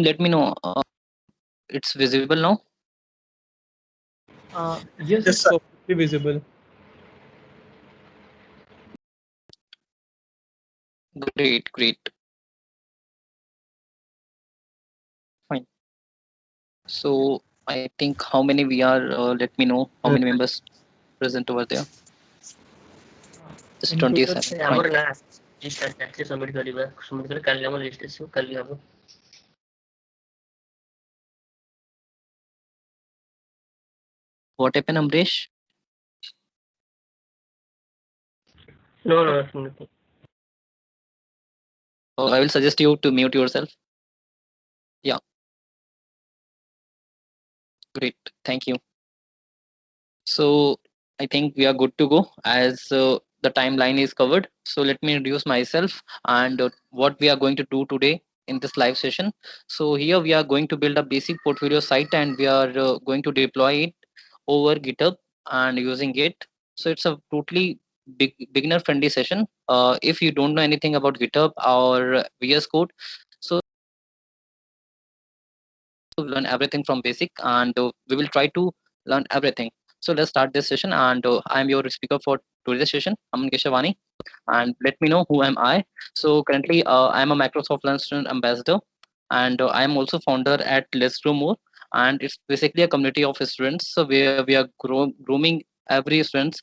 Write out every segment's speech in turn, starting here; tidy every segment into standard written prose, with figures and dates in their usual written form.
Let me know. It's visible now. Yes, it's perfectly visible. Great, great. Fine. So I think how many we are. Let me know how many members present over there. It's In total, 27. Fine. Submit करेगा submit कर कर लिया list से कर लिया वो What happened, Amresh? no I will suggest you to mute yourself. Yeah. Great. Thank you. So I think we are good to go as the timeline is covered. So let me introduce myself and what we are going to do today in this live session. So here we are going to build a basic portfolio site and we are going to deploy it over GitHub and using it. So it's a totally beginner friendly session. If you don't know anything about GitHub or VS Code, so learn everything from basic and we will try to learn everything. So let's start this session and I'm your speaker for today's session, Aman Keshavani, and let me know who am I. So currently I'm a Microsoft Learn Student Ambassador and I am also founder at Let's Grow More, and it's basically a community of students so where we are grooming every students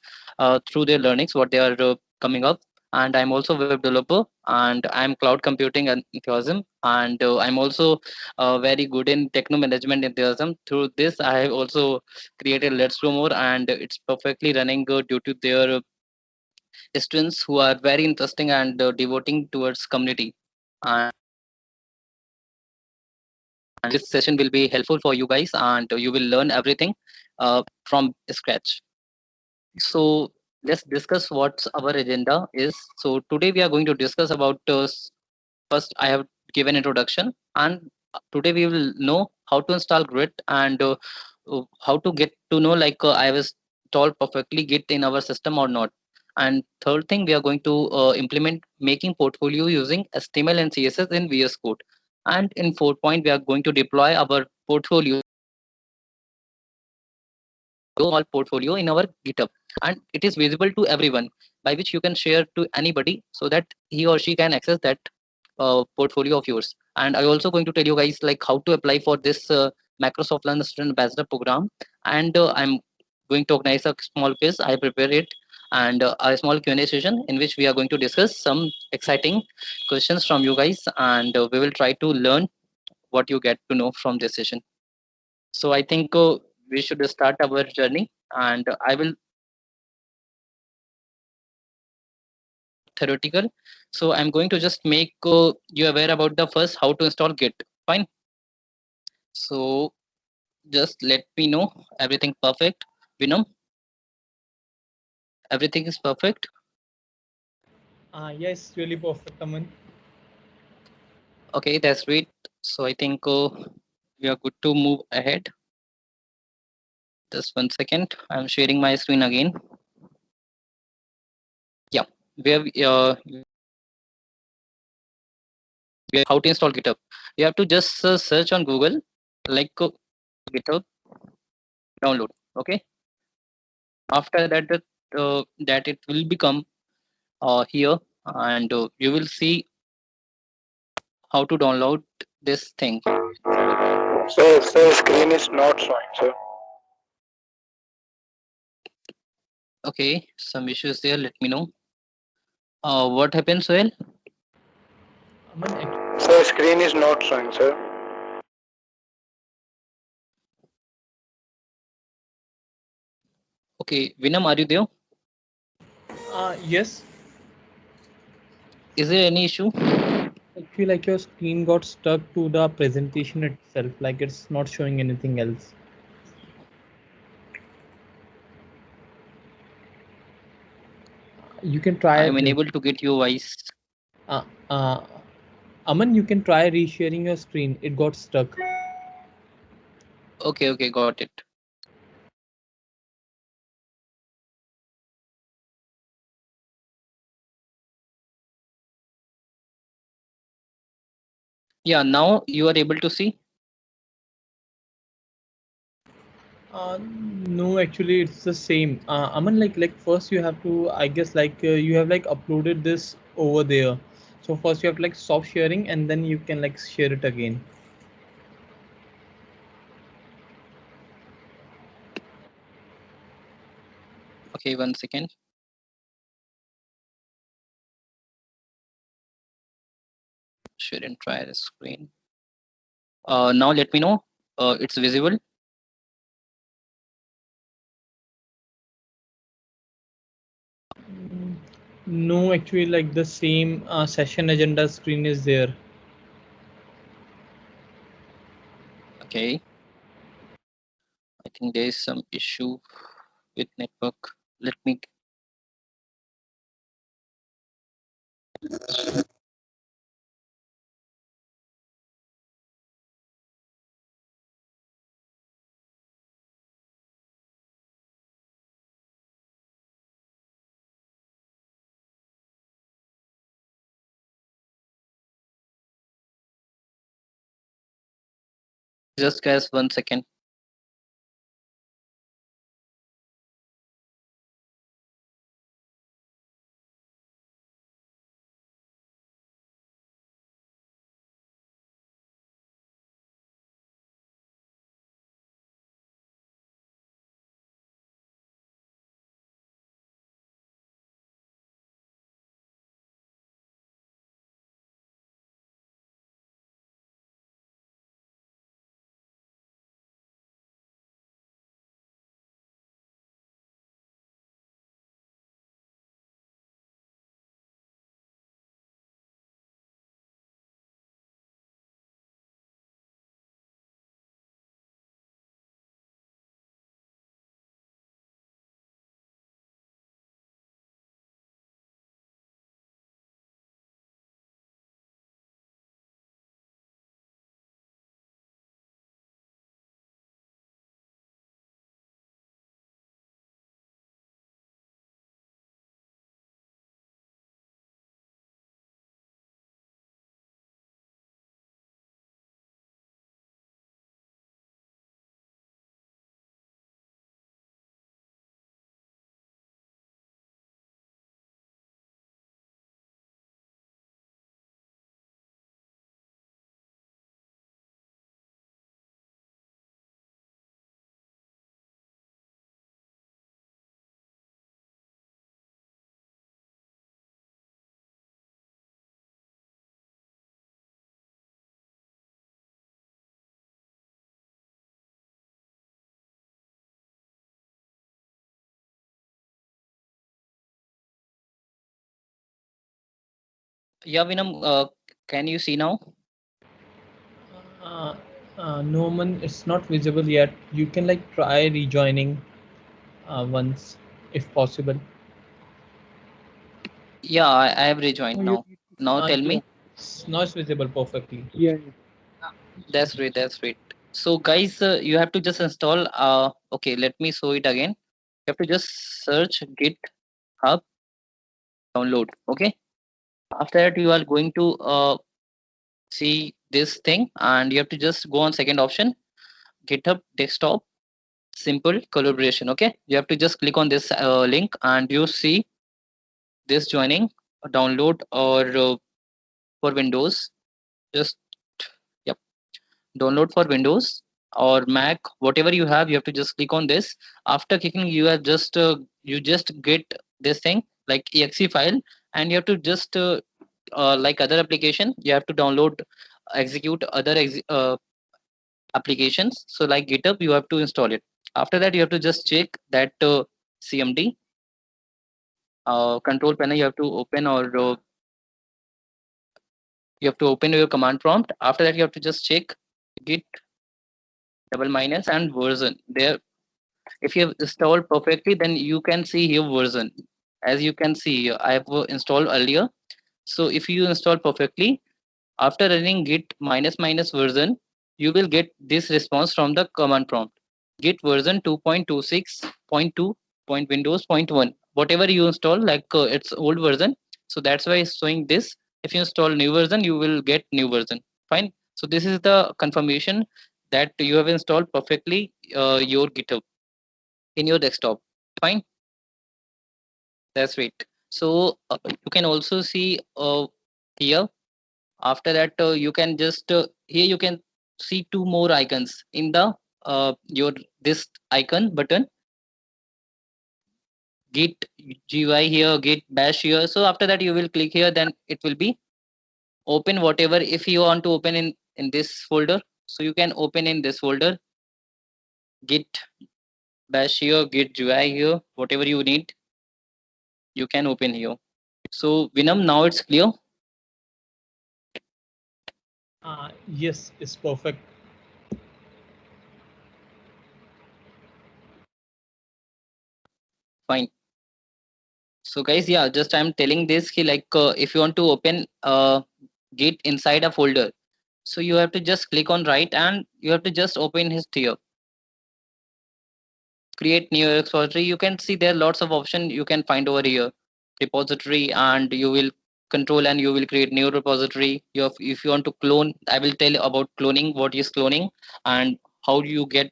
through their learnings what they are coming up. And I'm also a web developer and I'm cloud computing and enthusiasm, and I'm also very good in techno management enthusiasm. Through this, I have also created Let's Grow More, and it's perfectly running due to their students who are very interesting and devoting towards community. And this session will be helpful for you guys, and you will learn everything from scratch. So let's discuss what our agenda is. So today we are going to discuss about first I have given introduction, and today we will know how to install Git and how to get to know like I was told perfectly Git in our system or not. And third thing, we are going to implement making portfolio using HTML and CSS in VS Code. And in fourth point, we are going to deploy our portfolio all portfolio in our GitHub, and it is visible to everyone, by which you can share to anybody so that he or she can access that portfolio of yours. And I also going to tell you guys like how to apply for this Microsoft Learn Student Ambassador program. And I'm going to organize a small quiz. I prepare it, and a small Q&A session in which we are going to discuss some exciting questions from you guys, and we will try to learn what you get to know from this session. So I think we should start our journey, and I will theoretical. So I'm going to just make you aware about the first how to install Git. Fine. So just let me know everything perfect. Vinam, everything is perfect. Yes, really perfect, Aman. Okay, that's great. So I think we are good to move ahead. Just 1 second. I'm sharing my screen again. Yeah, where how to install GitHub. You have to just search on Google like GitHub download. Okay. After that, that it will become here, and you will see how to download this thing. Sir, screen is not showing, sir. Okay, some issues there. Let me know. What happens, Sohail? Aman, Sir, screen is not showing, sir. Okay, Vinam, are you there? yes. Is there any issue? I feel like your screen got stuck to the presentation itself, like it's not showing anything else. You can try. I'm unable to get your voice. Uh, uh, Aman, you can try resharing your screen. It got stuck. Okay, okay, got it. Yeah, now you are able to see. No, actually, it's the same. Aman, like first you have to, I guess, you have like uploaded this over there. So first you have to like stop sharing, and then you can like share it again. Okay, 1 second. Share and try the screen. Now let me know. It's visible. No, actually, like the same session agenda screen is there. Okay. I think there is some issue with network. Let me. Just guys, 1 second. Yeah, Vinam, can you see now? Uh, no, man, it's not visible yet. You can like try rejoining once, if possible. Yeah, I have rejoined No, you now. need to Now tell Yeah, me. now it's visible perfectly. yeah, yeah. That's great. That's great. So, guys, you have to just install. Okay, let me show it again. You have to just search GitHub download. Okay. After that, you are going to see this thing, and you have to just go on second option, GitHub desktop, simple collaboration. Okay. You have to just click on this link, and you see this joining download or for Windows. Just yep, download for Windows or Mac, whatever you have. You have to just click on this. After clicking, you are just you just get this thing like exe file, and you have to just like other application, you have to download, execute other applications. So like GitHub, you have to install it. After that, you have to just check that CMD control panel. You have to open, or you have to open your command prompt. After that, you have to just check git double minus and version there. If you have installed perfectly, then you can see here version. As you can see here, I have installed earlier. So if you install perfectly, after running git minus minus version, you will get this response from the command prompt: git version 2.26.2.windows.1. Whatever you install, like it's old version, so that's why it's showing this. If you install new version, you will get new version. Fine. So this is the confirmation that you have installed perfectly your GitHub in your desktop. Fine. That's great. So you can also see here. After that, you can just here you can see two more icons in the your this icon button. Git GUI here, Git bash here. So after that, you will click here. Then it will be open whatever. If you want to open in this folder, so you can open in this folder. Git bash here, Git GUI here, whatever you need, you can open here. So Vinam, now it's clear. Yes, it's perfect. Fine. So guys, yeah, just I'm telling this like if you want to open Git inside a folder, so you have to just click on right and you have to just open his tier. Create new repository. You can see there are lots of options you can find over here. Repository, and you will control and you will create new repository. If you want to clone, I will tell about cloning, what is cloning, and how you get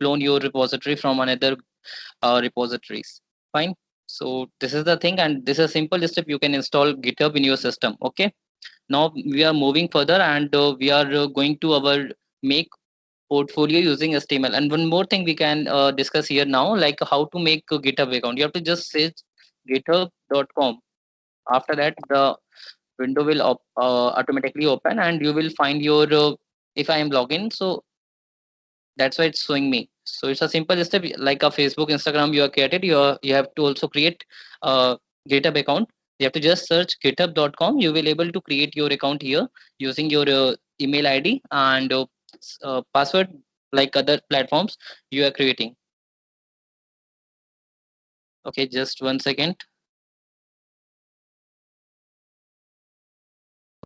clone your repository from another repositories. Fine. So this is the thing, and this is a simple step. You can install GitHub in your system. Okay. Now we are moving further, and we are going to our make portfolio using HTML. And one more thing we can discuss here now, like how to make a GitHub account. You have to just search github.com. After that, the window will automatically open, and you will find your. If I am login, so that's why it's showing me. So it's a simple step, like a Facebook, Instagram you are created. You have to also create a GitHub account. You have to just search github.com. You will able to create your account here using your email ID and password, like other platforms you are creating. Okay, just 1 second.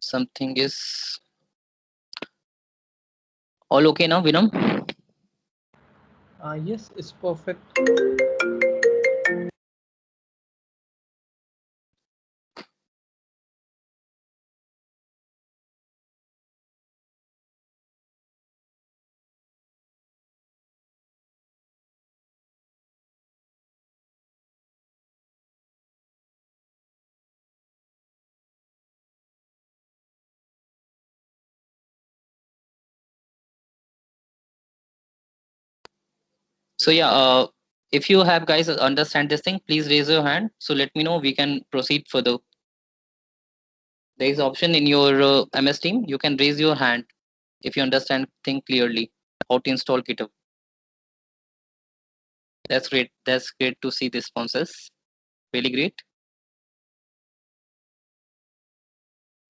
Something is all okay now, Vinam? Yes, it's perfect. So yeah, if you have guys understand this thing, please raise your hand. So let me know, we can proceed further. There is option in your MS Team. You can raise your hand if you understand thing clearly how to install GitHub. That's great. That's great to see the responses. Really great.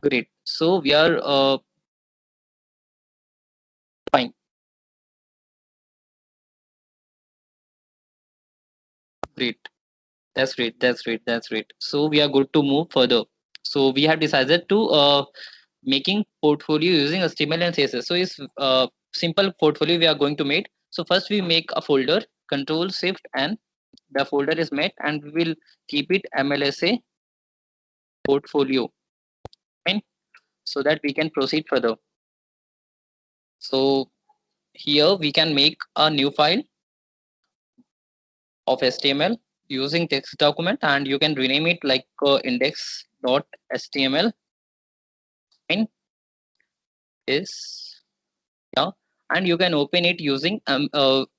Great. So we are fine. Great. That's great. That's great. That's great. So we are good to move further. So we have decided to making portfolio using HTML and CSS. So it's simple portfolio we are going to make. So first we make a folder, Control Shift, and the folder is made, and we will keep it MLSA portfolio. Fine. So that we can proceed further. So here we can make a new file of HTML using text document, and you can rename it like index.html. Fine. Is yeah, and you can open it using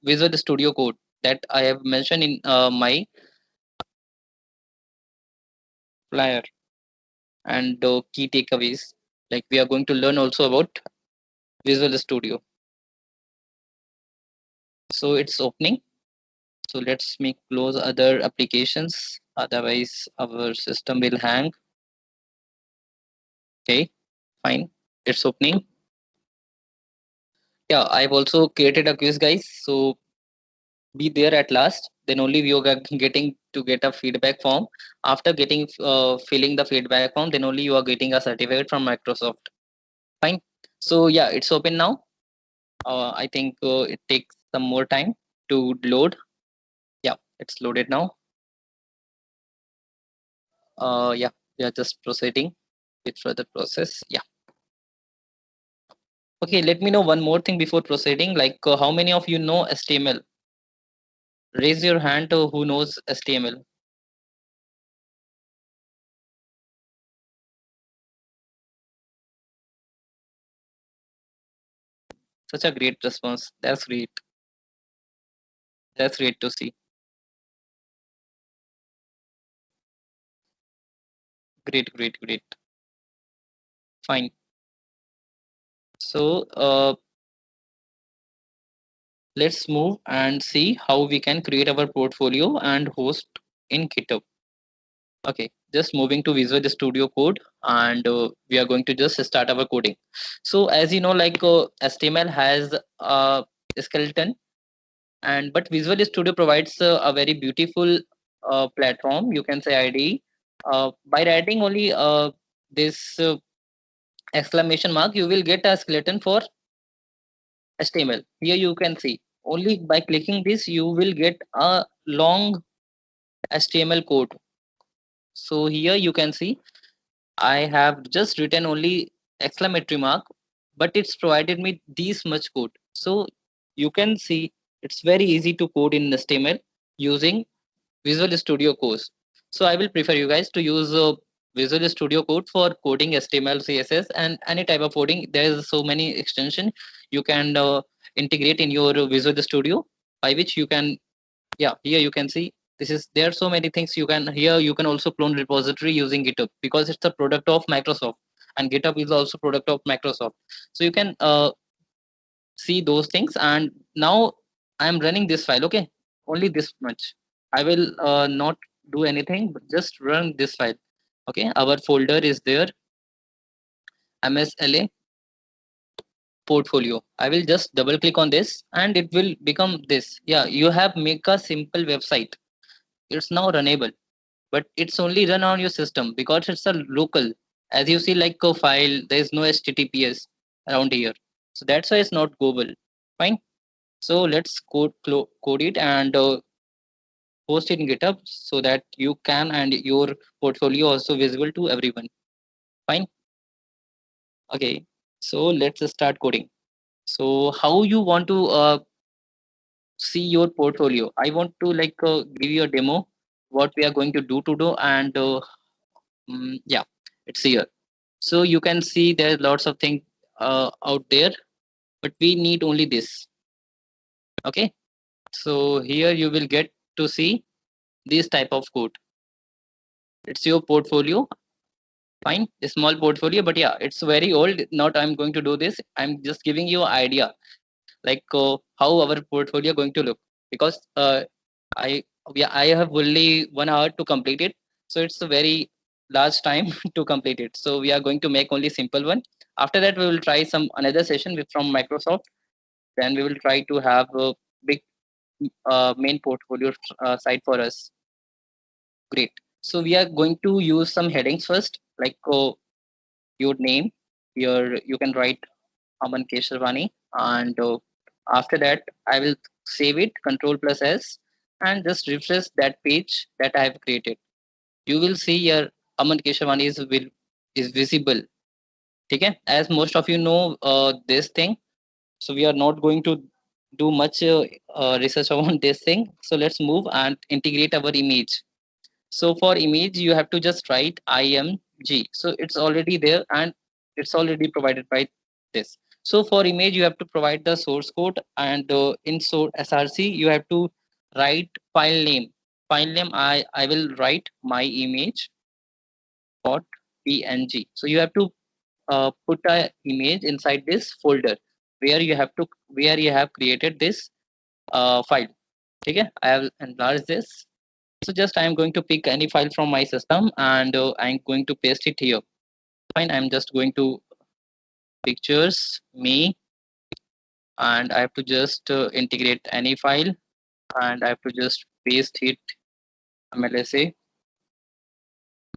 Visual Studio Code that I have mentioned in my flyer, and key takeaways. Like we are going to learn also about Visual Studio. So it's opening. So let's make close other applications. Otherwise, our system will hang. Okay, fine. It's opening. Yeah, I've also created a quiz, guys. So be there at last. Then only we are getting to get a feedback form. After getting filling the feedback form, then only you are getting a certificate from Microsoft. Fine. So yeah, it's open now. I think it takes some more time to load. Yeah, it's loaded now. Yeah, we are just proceeding with further process. Yeah. Okay, let me know one more thing before proceeding. Like, how many of you know HTML? Raise your hand who knows HTML. Such a great response. That's great. That's great to see. Great, great, great. Fine. So, let's move and see how we can create our portfolio and host in GitHub. Okay, just moving to Visual Studio Code, and we are going to just start our coding. So as you know, like HTML has a skeleton, and but Visual Studio provides a very beautiful platform. You can say IDE. By writing only this exclamation mark, you will get a skeleton for HTML. Here you can see only by clicking this, you will get a long HTML code. So here you can see I have just written only exclamatory mark, but it's provided me this much code. So you can see it's very easy to code in HTML using Visual Studio Code. So I will prefer you guys to use Visual Studio Code for coding HTML, CSS, and any type of coding. There is so many extension you can integrate in your Visual Studio, by which you can, yeah, here you can see this is there are so many things you can. Here you can also clone repository using GitHub because it's a product of Microsoft, and GitHub is also product of Microsoft. So you can see those things. And now I am running this file. Okay, only this much. I will not do anything but just run this file. Okay, our folder is there, MSLA portfolio. I will just double click on this and it will become this. Yeah, you have make a simple website. It's now runnable, but it's only run on your system because it's a local. As you see, like a file, there is no HTTPS around here, so that's why it's not global. Fine. So let's code it and post it in GitHub so that you can and your portfolio also visible to everyone. Fine. Okay. So let's start coding. So how you want to see your portfolio? I want to like give you a demo what we are going to do and yeah, it's here. So you can see there's lots of things out there, but we need only this. Okay. So here you will get to see this type of code. It's your portfolio. Fine, a small portfolio, but yeah, it's very old. Not I'm going to do this. I'm just giving you idea like how our portfolio going to look, because I I have only 1 hour to complete it, so it's a very large time to complete it. So we are going to make only simple one. After that, we will try some another session with from Microsoft. Then we will try to have a big main portfolio site for us. Great. So we are going to use some headings first, like your name. Your you can write Aman Keshavani, and after that I will save it, Control plus S, and just refresh that page that I have created. You will see your Aman Keshavani is visible. Okay, as most of you know this thing, so we are not going to do much research on this thing. So let's move and integrate our image. So for image, you have to just write img. So it's already there and it's already provided by this. So for image, you have to provide the source code, and in src, you have to write file name. File name, I will write my image dot png. So you have to put a image inside this folder where you have created this file. Okay, I have enlarged this. So just I am going to pick any file from my system and I'm going to paste it here. Fine, I'm just going to pictures, me, and I have to just integrate any file and I have to just paste it MLSA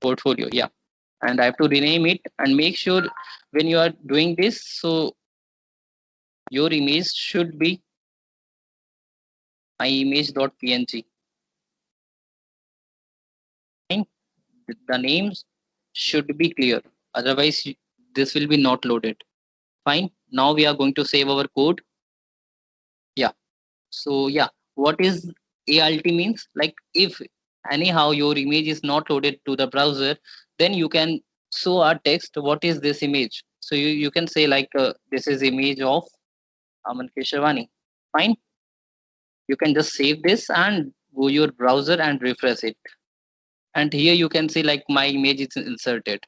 portfolio. Yeah, and I have to rename it and make sure when you are doing this, so your image should be my image.png. Fine, the names should be clear. Otherwise, this will be not loaded. Fine. Now we are going to save our code. Yeah. So yeah, what is ALT means? Like if anyhow your image is not loaded to the browser, then you can show a text. What is this image? So you can say like this is image of Aman Keshawani. Fine. You can just save this and go your browser and refresh it. And here you can see like my image is inserted.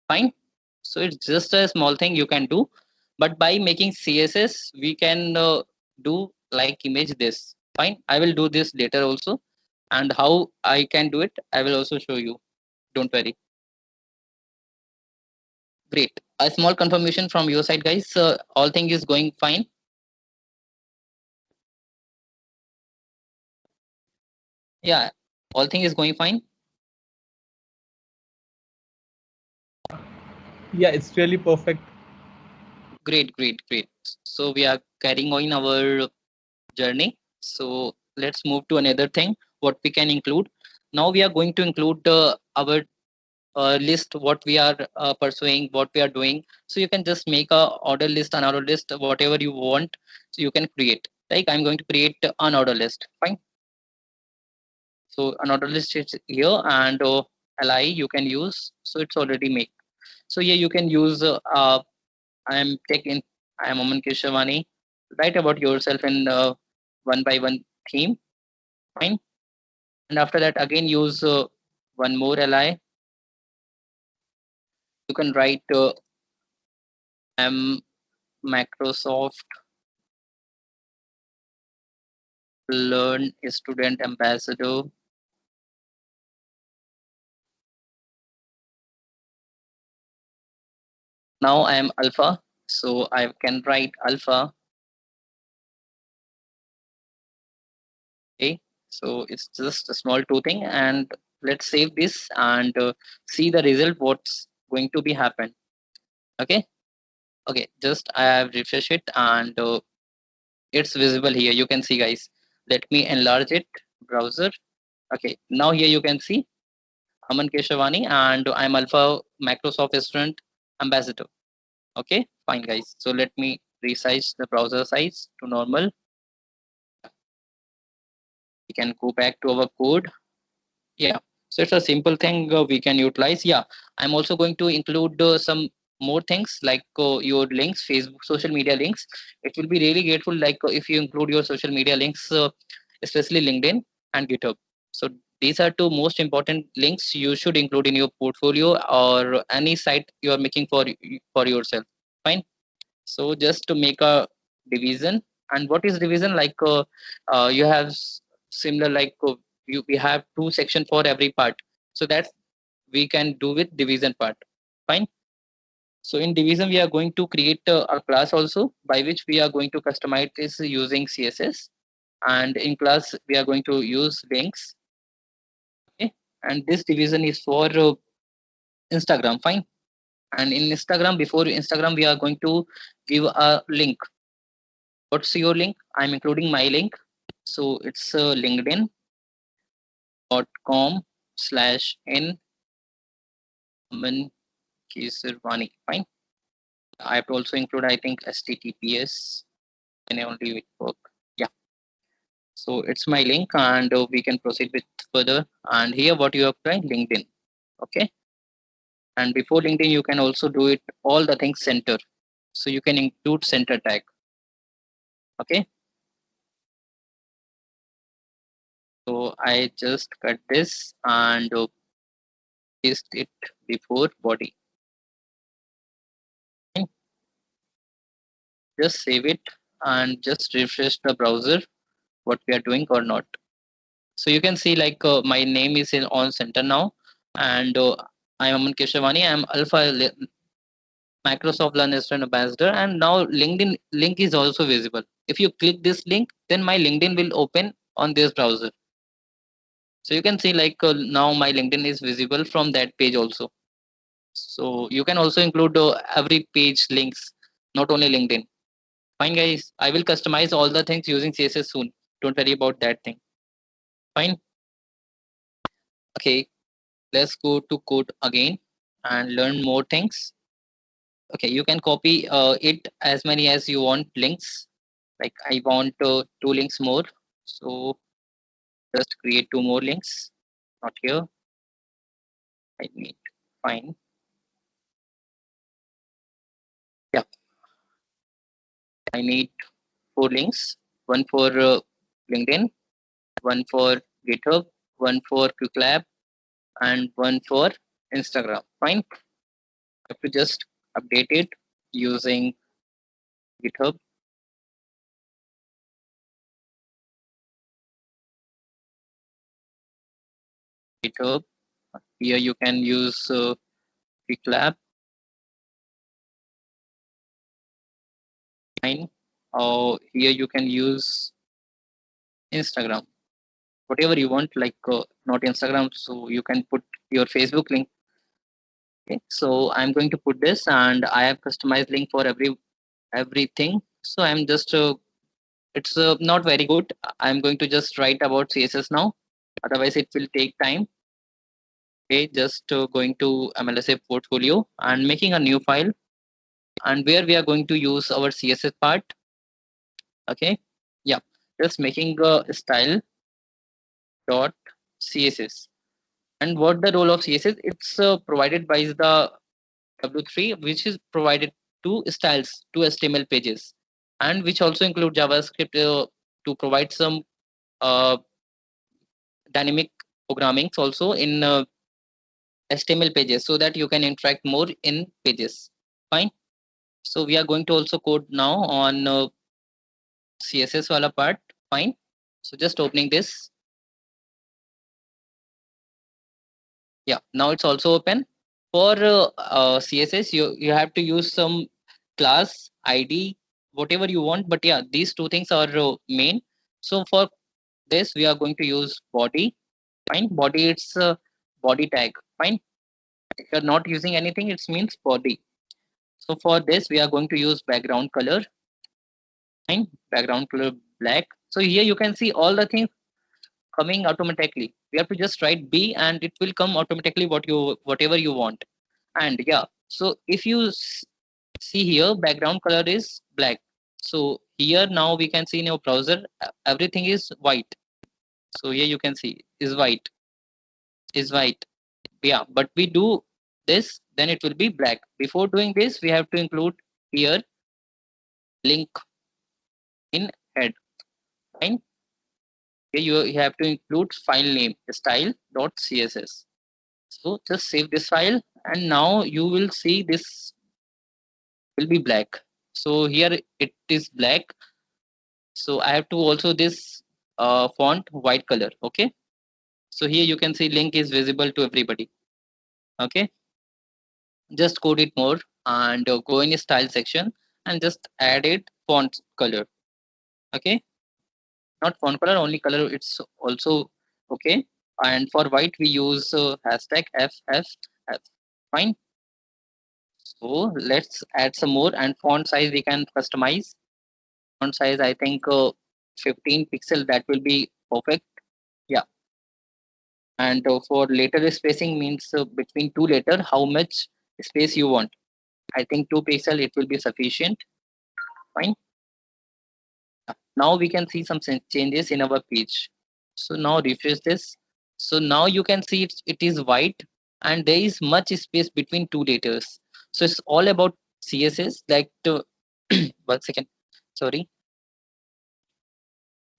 Fine. So it's just a small thing you can do, but by making CSS we can do like image this. Fine, I will do this later also, and how I can do it I will also show you, don't worry. Great, a small confirmation from your side guys, all thing is going fine. Yeah, all thing is going fine. Yeah, it's really perfect. Great, great, great. So we are carrying on our journey. So let's move to another thing. What we can include now? We are going to include our list. What we are pursuing, what we are doing. So you can just make a order list, an order list, whatever you want. So you can create. Like I'm going to create an order list. Fine. So an order list is here, and li you can use. So it's already made. So yeah, you can use. I am taking. I am Aman Keshavani. Write about yourself in one by one theme. Fine. And after that again use one more li. You can write am Microsoft Learn Student Ambassador. Now I am Alpha, so I can write Alpha. Okay, so it's just a small two thing, and let's save this and see the result. What's going to be happen? Okay, okay. Just I have refreshed it, and it's visible here. You can see, guys. Let me enlarge it. Browser. Okay, now here you can see Aman Keshavani, and I'm Alpha Microsoft Student Ambassador. Okay, fine guys. So let me resize the browser size to normal. We can go back to our code. Yeah, so it's a simple thing we can utilize. Yeah, I'm also going to include some more things like your links, Facebook, social media links. It will be really grateful like if you include your social media links, especially LinkedIn and GitHub. So these are two most important links you should include in your portfolio or any site you are making for yourself. Fine. So just to make a division, and what is division like? You have similar like we have two section for every part, so that we can do with division part. Fine. So in division we are going to create a class also by which we are going to customize this using CSS, and in class we are going to use links. Okay, and this division is for Instagram. Fine. And in Instagram, before Instagram we are going to give a link. What's your link? I'm including my link. So it's linkedin.com/n Aman Kesarwani. Fine. I have to also include, I think, HTTPS. And only it work. Yeah. So it's my link, and we can proceed with further. And here, what you have tried, LinkedIn. Okay. And before LinkedIn, you can also do it all the things center. So you can include center tag. Okay. So I just cut this and paste it before body. Just save it and just refresh the browser what we are doing or not. So you can see like my name is in on center now, and I am Aman Keshavani. I am Microsoft Learn Student Ambassador, and now LinkedIn link is also visible. If you click this link, then my LinkedIn will open on this browser. So you can see like now my LinkedIn is visible from that page also. So you can also include every page links, not only LinkedIn. Fine guys, I will customize all the things using CSS soon. Don't worry about that thing. Fine. Okay, let's go to code again and learn more things. Okay, you can copy it as many as you want links. Like I want 2 links more, so just create 2 more links. Not here. I need fine. Yeah, I need 4 links. One for LinkedIn, one for GitHub, one for QuickLab, and one for Instagram. Fine. I have to just update it using GitHub. GitHub. Here you can use QuickLab. Fine. Here you can use Instagram. Whatever you want, like not Instagram, so you can put your Facebook link. Okay. So I'm going to put this, and I have customized link for everything. So I'm just it's not very good. I'm going to just write about CSS now. Otherwise, it will take time. Okay, just going to MLSA portfolio and making a new file, and where we are going to use our CSS part. Okay, yeah, just making a style dot CSS. And what the role of CSS? It's provided by the W3, which is provided to styles to HTML pages, and which also include JavaScript to provide some uh, dynamic programming also in HTML pages, so that you can interact more in pages. Fine. So we are going to also code now on CSS wala part. Fine. So just opening this. Yeah, now it's also open. For CSS, you have to use some class ID, whatever you want. But yeah, these 2 things are main. So for this, we are going to use body. Fine. Body, it's body tag. Fine. If you're not using anything, it means body. So for this, we are going to use background color. Fine. Background color black. So here you can see all the things coming automatically. We have to just write B, and it will come automatically whatever you want. And yeah, so if you see here, background color is black. So here now we can see in your browser everything is white. So here you can see is white. Yeah, but we do this, then it will be black. Before doing this, we have to include here link in head. Fine. Here you have to include file name style.css. So just save this file, and now you will see this will be black. So here it is black. So I have to also this font white color. Okay. So here you can see link is visible to everybody. Okay. Just code it more and go in style section and just add it font color. Okay. Not font color, only color. It's also okay. And for white, we use hashtag FFF. Fine. So let's add some more, and font size we can customize. Font size, I think 15 pixel, that will be perfect. Yeah. And for letter spacing means between 2 letter, how much space you want. I think 2 pixel, it will be sufficient. Fine. Now we can see some changes in our page. So now refresh this. So now you can see it is white, and there is much space between 2 letters. So it's all about CSS. Like 1 second, sorry.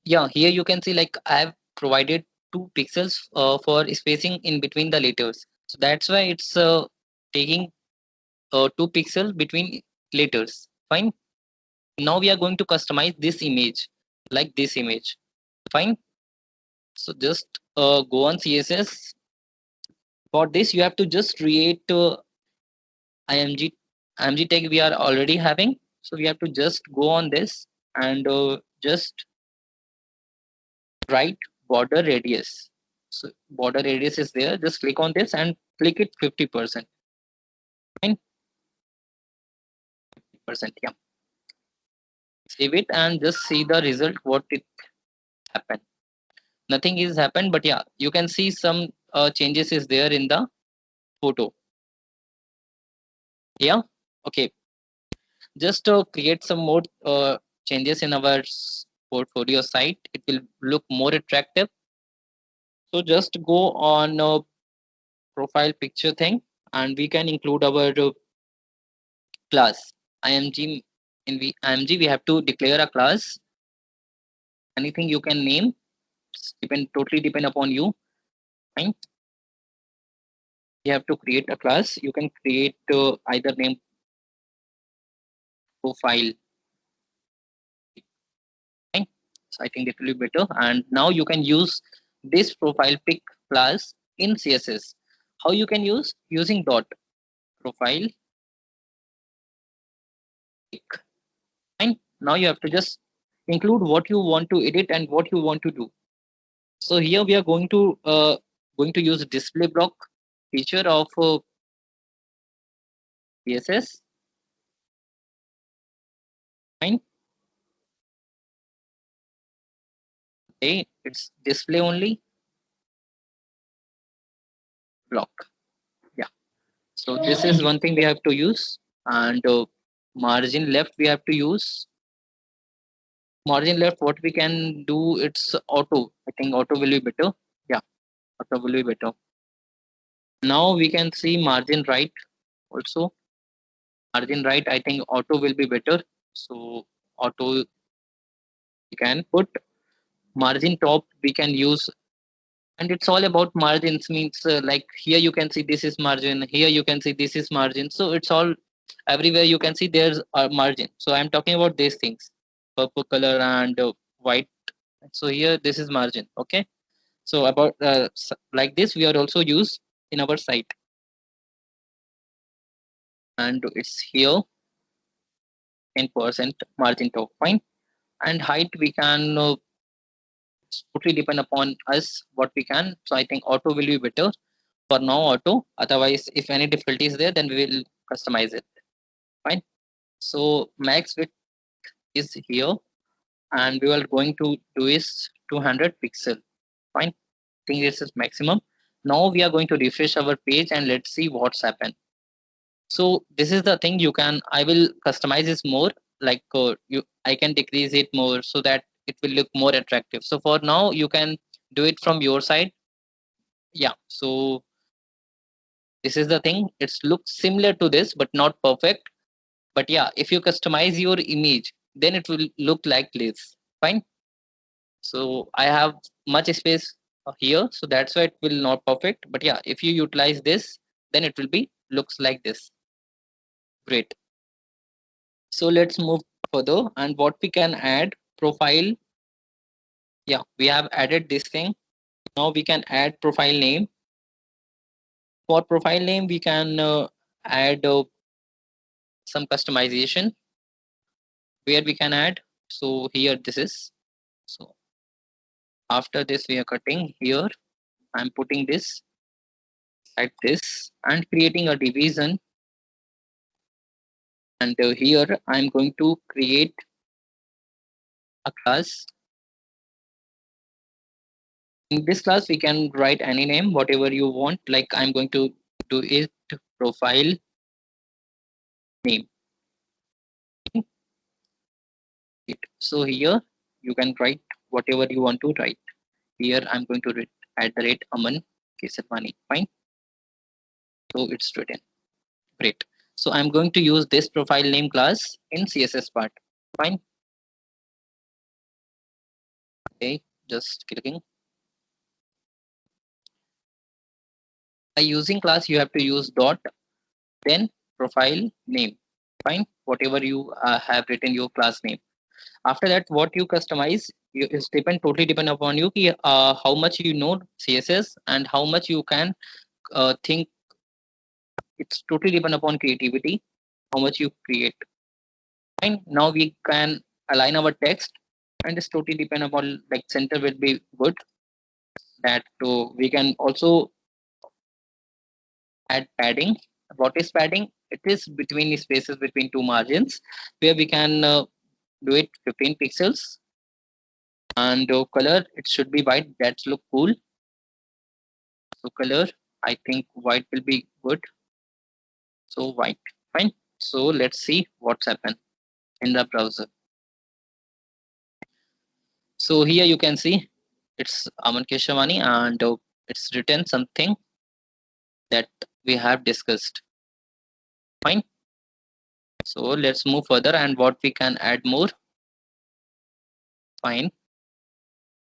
Yeah, here you can see like I have provided 2 pixels for spacing in between the letters. So that's why it's taking 2 pixels between letters. Fine. Now we are going to customize this image, like this image. Fine. So just go on CSS. For this, you have to just create img tag we are already having. So we have to just go on this and just write border radius. So border radius is there. Just click on this and click it 50%. Fine. 50%. Yeah. Save it and just see the result. What it happened. Nothing is happened, but yeah, you can see some changes is there in the photo. Yeah. Okay. just create some more changes in our portfolio site. It will look more attractive. So just go on profile picture thing, and we can include our class img. In img we have to declare a class. Anything you can name, totally depend upon you. Fine. You have to create a class. You can create either name profile. Fine. So I think it will be better. And now you can use this profile pic class in css. How you can use? Using dot profile pic. Fine. Now you have to just include what you want to edit and what you want to do. So here we are going to use display block feature of css. Fine. Okay, it's display only block. Yeah. So this is one thing we have to use, and margin left we have to use. Margin left, what we can do, it's auto. I think auto will be better. Yeah, auto will be better. Now we can see margin right also. Margin right, I think auto will be better. So auto we can put. Margin top we can use, and it's all about margins. Means like here you can see this is margin, here you can see this is margin. So it's all everywhere you can see there's a margin. So I'm talking about these things, purple color and white. So here this is margin. Okay. So about like this we are also used in our site, and it's here 10% margin top. Fine. And height we can totally depend upon us what we can. So I think auto will be better for now, auto. Otherwise, if any difficulty is there, then we will customize it. Fine. So max width is here, and we are going to do is 200 pixel. Fine. I think this is maximum. Now we are going to refresh our page and let's see what's happened. So this is the thing you can. I will customize this more. Like I can decrease it more so that it will look more attractive. So for now, you can do it from your side. Yeah. So this is the thing. It's looks similar to this, but not perfect. But yeah, if you customize your image, then it will look like this. Fine. So I have much space here, so that's why it will not perfect. But yeah, if you utilize this, then it will be looks like this. Great. So let's move further, and what we can add profile. Yeah, we have added this thing. Now we can add profile name. For profile name, we can add some customization where we can add. So here this is. So after this we are cutting here. I'm putting this like this and creating a division. And here I'm going to create a class. In this class, we can write any name, whatever you want. Like I'm going to do it profile name. So here you can write whatever you want to write. Here I'm going to @Aman Kesarwani. Fine. So it's written. Great. So I'm going to use this profile name class in CSS part. Fine. Okay, just clicking. By using class, you have to use dot, then profile name. Fine. Whatever you have written your class name. After that, what you customize is totally depend upon you. How much you know CSS and how much you can think. It's totally depend upon creativity. How much you create. Fine. Now we can align our text, and it's totally depend upon like center will be good. That we can also add padding. What is padding? It is between spaces between two margins where we can do it 15 pixels. And color, it should be white. That's look cool. So color, I think white will be good. So white. Fine. So let's see what's happened. in the browser. So here you can see it's Aman Keshavani, and it's written something that we have discussed. Fine. So let's move further, and what we can add more. Fine.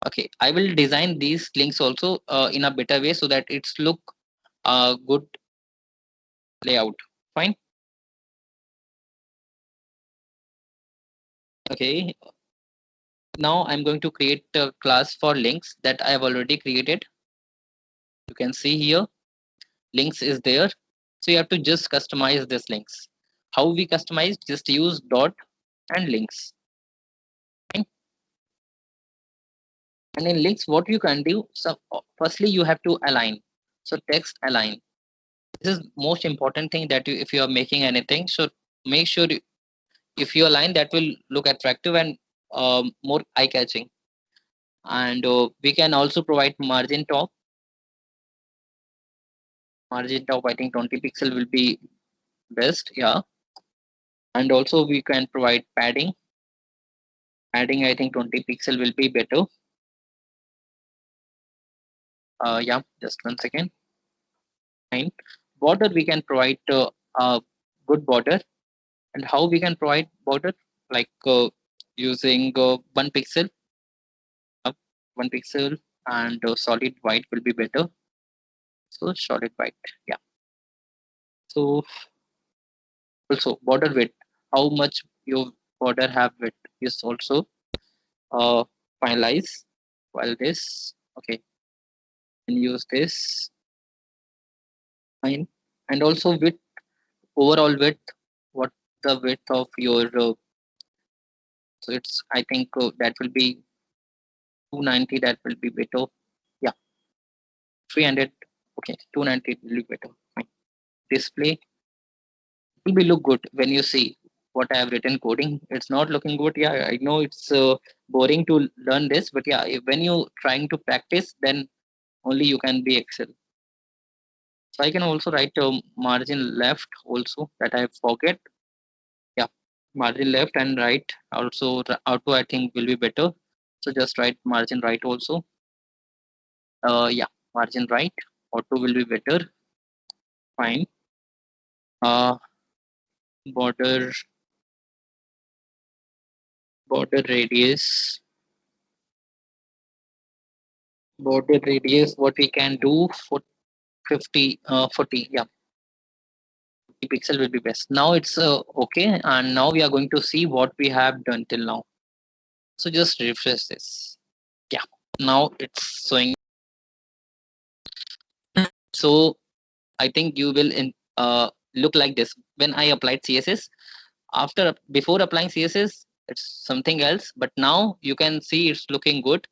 Okay, I will design these links also in a better way so that it's look good layout. Fine. Okay, now I'm going to create a class for links that I have already created. You can see here links is there, so you have to just customize this links. How we customize? Just use dot and links. Fine. And in links, what you can do, so firstly you have to align. So text align, this is most important thing that you, if you are making anything, so make sure if you align, that will look attractive and more eye catching. And we can also provide margin top. Margin top, I think 20 pixel will be best. Yeah. And also we can provide padding. Padding, I think 20 pixel will be better. Yeah, just 1 second. Fine. Border, we can provide a good border. And how we can provide border? Like using 1 pixel. 1 pixel, and solid white will be better. So solid white. Yeah. So also border width, how much your border have width is also uh, finalize. While this, okay, and use this. Fine. And also width, overall width, what the width of your so it's, I think that will be 290, that will be better. Yeah, 300. Okay, 290 will be better. Fine. Display, it will be look good when you see what I have written coding. It's not looking good. Yeah, I know it's boring to learn this, but yeah, when you trying to practice, then only you can be excel. So I can also write margin left also, that I forget. Yeah, margin left and right also. Auto, I think, will be better. So just write margin right also. Yeah, margin right. Auto will be better. Fine. Uh, border border radius. Border radius, what we can do for 50 40, yeah, 50 pixel will be best. Now it's okay, and now we are going to see what we have done till now. So just refresh this. Yeah, now it's showing. So I think you will look like this when I applied CSS. After, before applying CSS, it's something else, but now you can see it's looking good.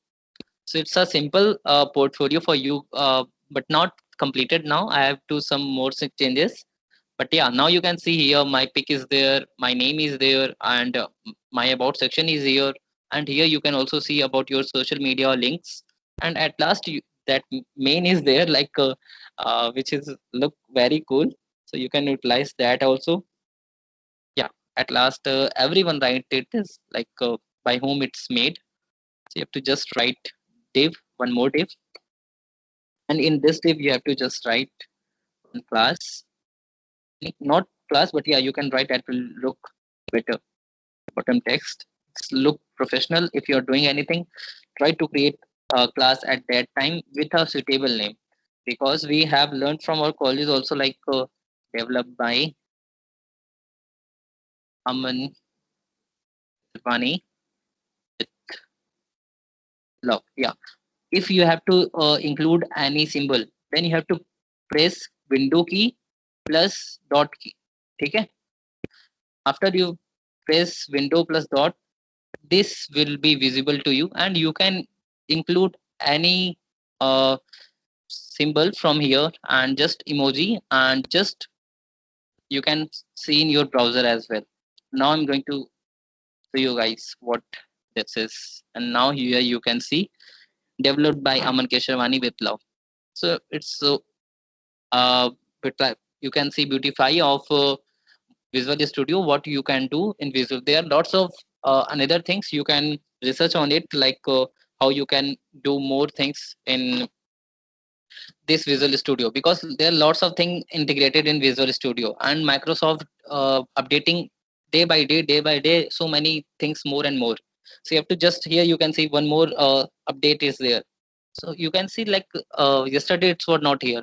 So it's a simple portfolio for you, but not completed now. I have to some more changes. But yeah, now you can see here my pic is there, my name is there, and my about section is here. And here you can also see about your social media links. And at last, that main is there, like which is look very cool. So you can utilize that also. Yeah, at last, everyone write it is like by whom it's made. So you have to just write div, one more div. And in this div, you have to just write one class, not class, but yeah, you can write that will look better. Bottom text, it's look professional. If you're doing anything, try to create a class at that time with a suitable name, because we have learned from our colleges also, like developed by Aman Keshavani with love. Yeah, if you have to include any symbol, then you have to press window key plus dot key. Okay, after you press window plus dot, this will be visible to you, and you can include any uh, symbol from here, and just emoji, and just you can see in your browser as well. Now I'm going to show you guys what this is. And now here you can see developed by Aman Keshavani with love. So it's so uh, you can see beautify of Visual Studio, what you can do in Visual. There are lots of another things you can research on it, like how you can do more things in this Visual Studio, because there are lots of things integrated in Visual Studio, and Microsoft updating day by day, so many things more and more. So you have to just, here you can see one more update is there. So you can see like yesterday it's was not here,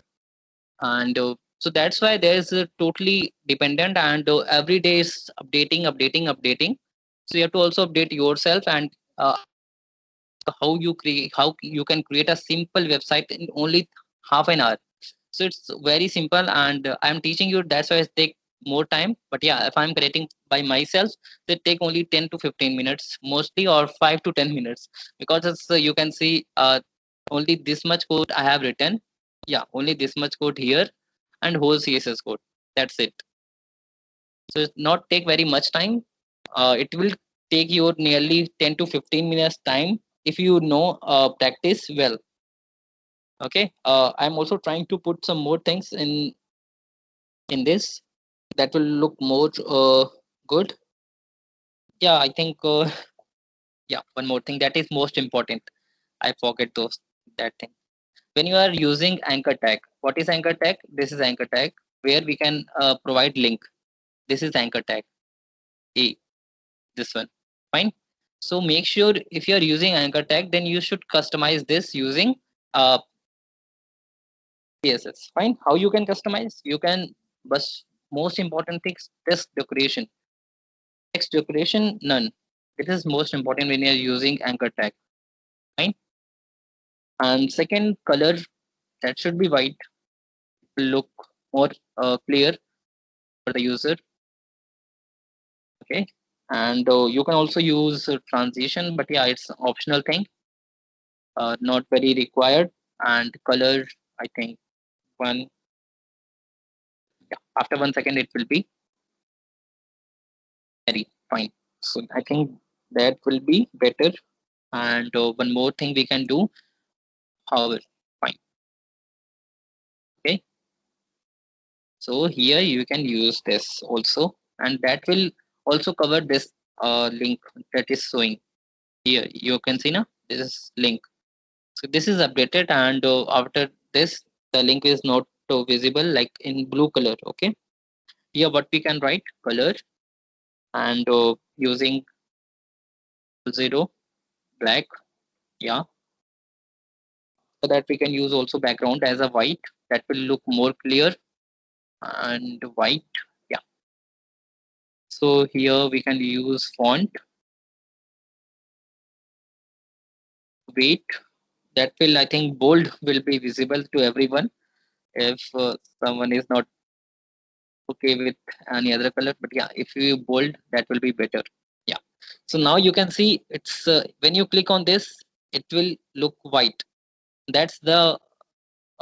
and so that's why there is a totally dependent, and every day is updating. So you have to also update yourself, and how you create, how you can create a simple website in only half an hour. So it's very simple, and I'm teaching you, that's why it take more time. But yeah, if I'm creating by myself, it take only 10 to 15 minutes mostly, or 5 to 10 minutes, because it's, you can see only this much code I have written. Yeah, only this much code here, and whole CSS code, that's it. So it not take very much time. It will take you nearly 10 to 15 minutes time if you know practice well. Okay, I'm also trying to put some more things in this that will look more good. Yeah, I think yeah, one more thing that is most important, I forget those, that thing. When you are using anchor tag, what is anchor tag? This is anchor tag where we can provide link. This is anchor tag A, this one. Fine. So make sure if you are using anchor tag, then you should customize this using uh, CSS. Fine. How you can customize? You can, but most important things, text decoration. Text decoration, none. It is most important when you are using anchor tag. Fine. And second, color, that should be white. It will look more clear for the user. Okay. And you can also use transition, but yeah, it's optional thing, not very required. And color, I think one, yeah, after 1 second it will be very fine. So I think that will be better. And one more thing we can do, however, fine. Okay, so here you can use this also, and that will also cover this link that is showing here. You can see now this is link. So this is updated, and after this the link is not visible like in blue color. Okay, here what we can write, color, and using 0 black, yeah, so that we can use also background as a white, that will look more clear, and white, yeah. So here we can use font weight, that will, I think bold will be visible to everyone if someone is not okay with any other color. But yeah, if you bold, that will be better. Yeah, so now you can see it's when you click on this, it will look white. That's the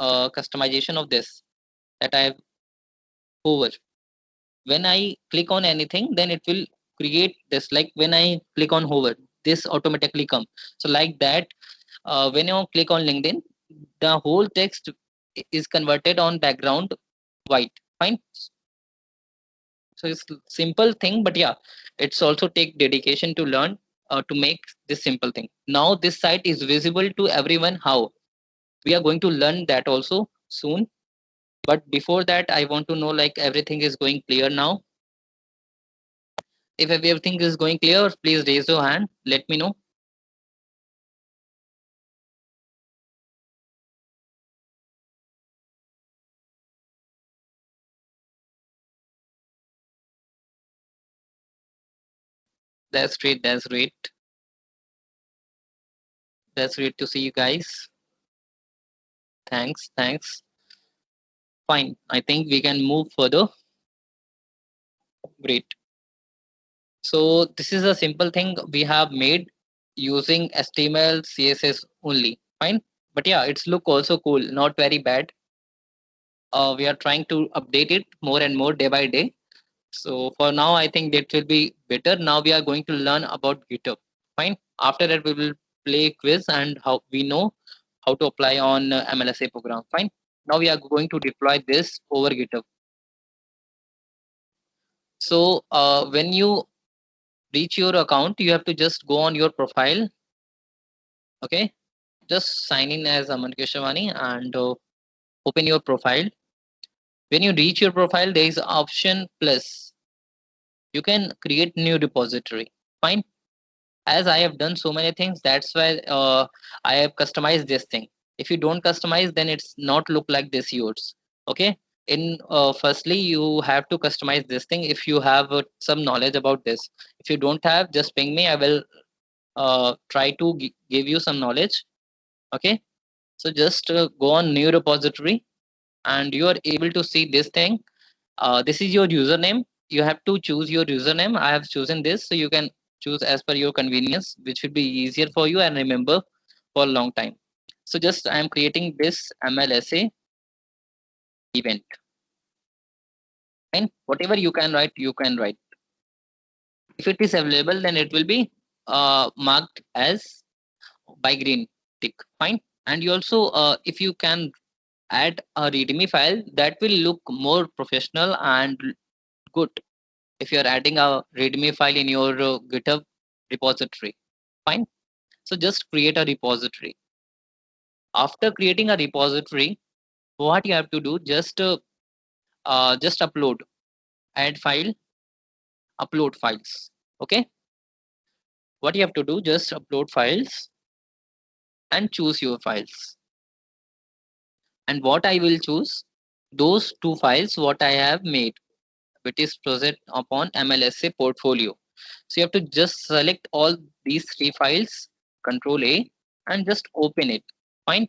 customization of this that I have over. When I click on anything, then it will create this, like when I click on hover, this automatically come. So like that, when you click on LinkedIn, the whole text is converted on background white. Fine. So it's simple thing, but yeah, it's also take dedication to learn to make this simple thing. Now this site is visible to everyone. How? We are going to learn that also soon. But before that, I want to know like everything is going clear now. If everything is going clear, please raise your hand. Let me know. That's great. That's great. That's great to see you guys. Thanks. Thanks. Fine. I think we can move further. Great. So this is a simple thing we have made using HTML, CSS only. Fine. But yeah, it's look also cool. Not very bad. We are trying to update it more and more day by day. So for now, I think that will be better. Now we are going to learn about GitHub. Fine. After that, we will play quiz and how we know how to apply on MLSA program. Fine. Now we are going to deploy this over GitHub. So when you reach your account, you have to just go on your profile. Okay, just sign in as Aman Keshavani and open your profile. When you reach your profile, there is option plus. You can create new repository. Fine. As I have done so many things, that's why I have customized this thing. If you don't customize, then it's not look like this yours. Okay. In firstly, you have to customize this thing if you have some knowledge about this. If you don't have, just ping me. I will try to give you some knowledge. Okay. So just go on new repository and you are able to see this thing. This is your username. You have to choose your username. I have chosen this, so you can choose as per your convenience, which will be easier for you and remember for a long time. So just I am creating this MLSA event, and whatever you can write, you can write. If it is available, then it will be marked as by green tick. Fine. And you also, if you can add a README file, that will look more professional and good if you're adding a README file in your GitHub repository. Fine. So just create a repository. After creating a repository, what you have to do, just upload, add file, upload files. Okay. What you have to do, just upload files and choose your files. And what I will choose, those two files what I have made, which is project upon MLSA portfolio. So you have to just select all these three files, Control A, and just open it. Fine.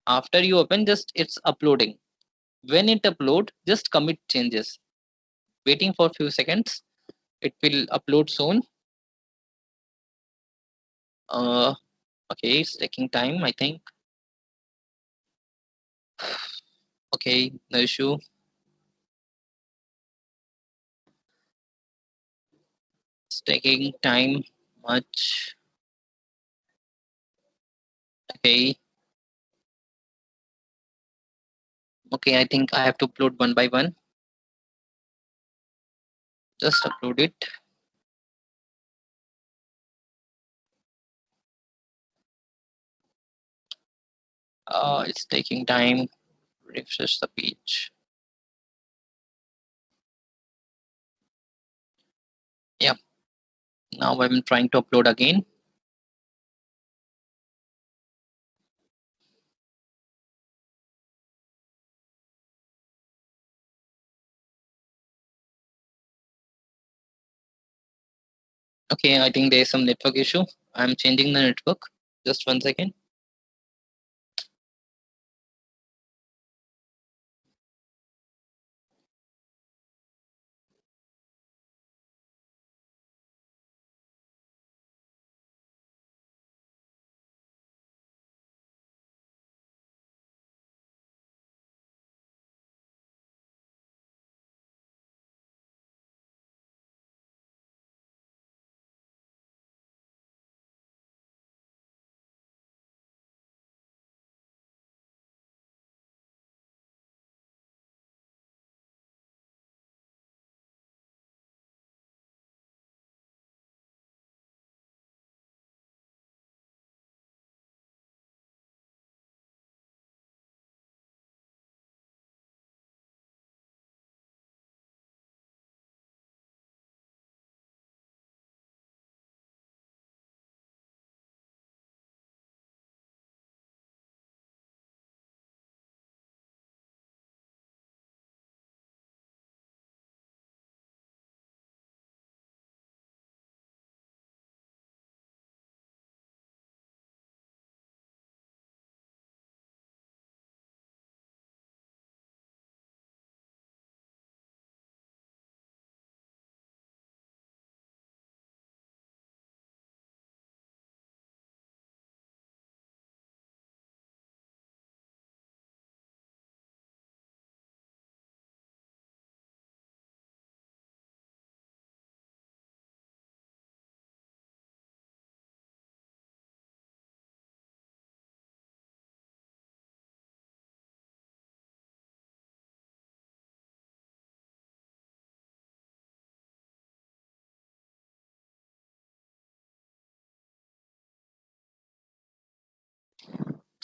After you open, just it's uploading. When it upload, just commit changes. Waiting for few seconds. It will upload soon. Okay, it's taking time, I think. Okay, no issue. It's taking time much. Okay. Okay, I think I have to upload one by one. Just upload it. It's taking time. Refresh the page. Yeah. Now I'm trying to upload again. Okay, I think there's some network issue. I'm changing the network. Just 1 second.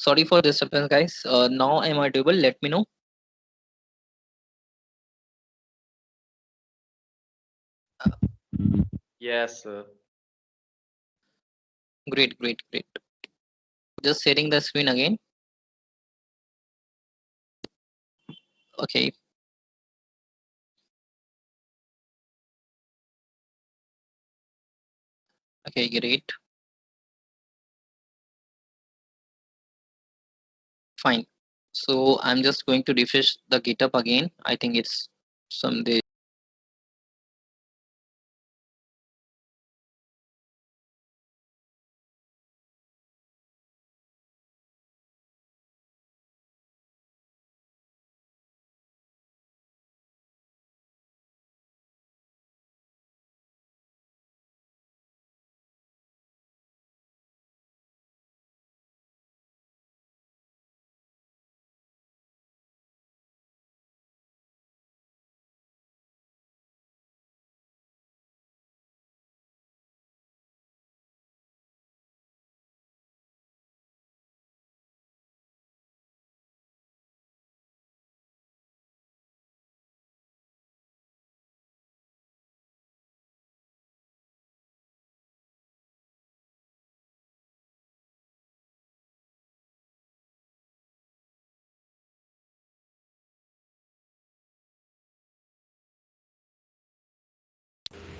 Sorry for disturbance, guys. Now am I audible? Let me know. Yes, sir. Great, great, great. Just sharing the screen again. Okay. Okay, great. Fine. So I'm just going to refresh the GitHub again. I think it's someday.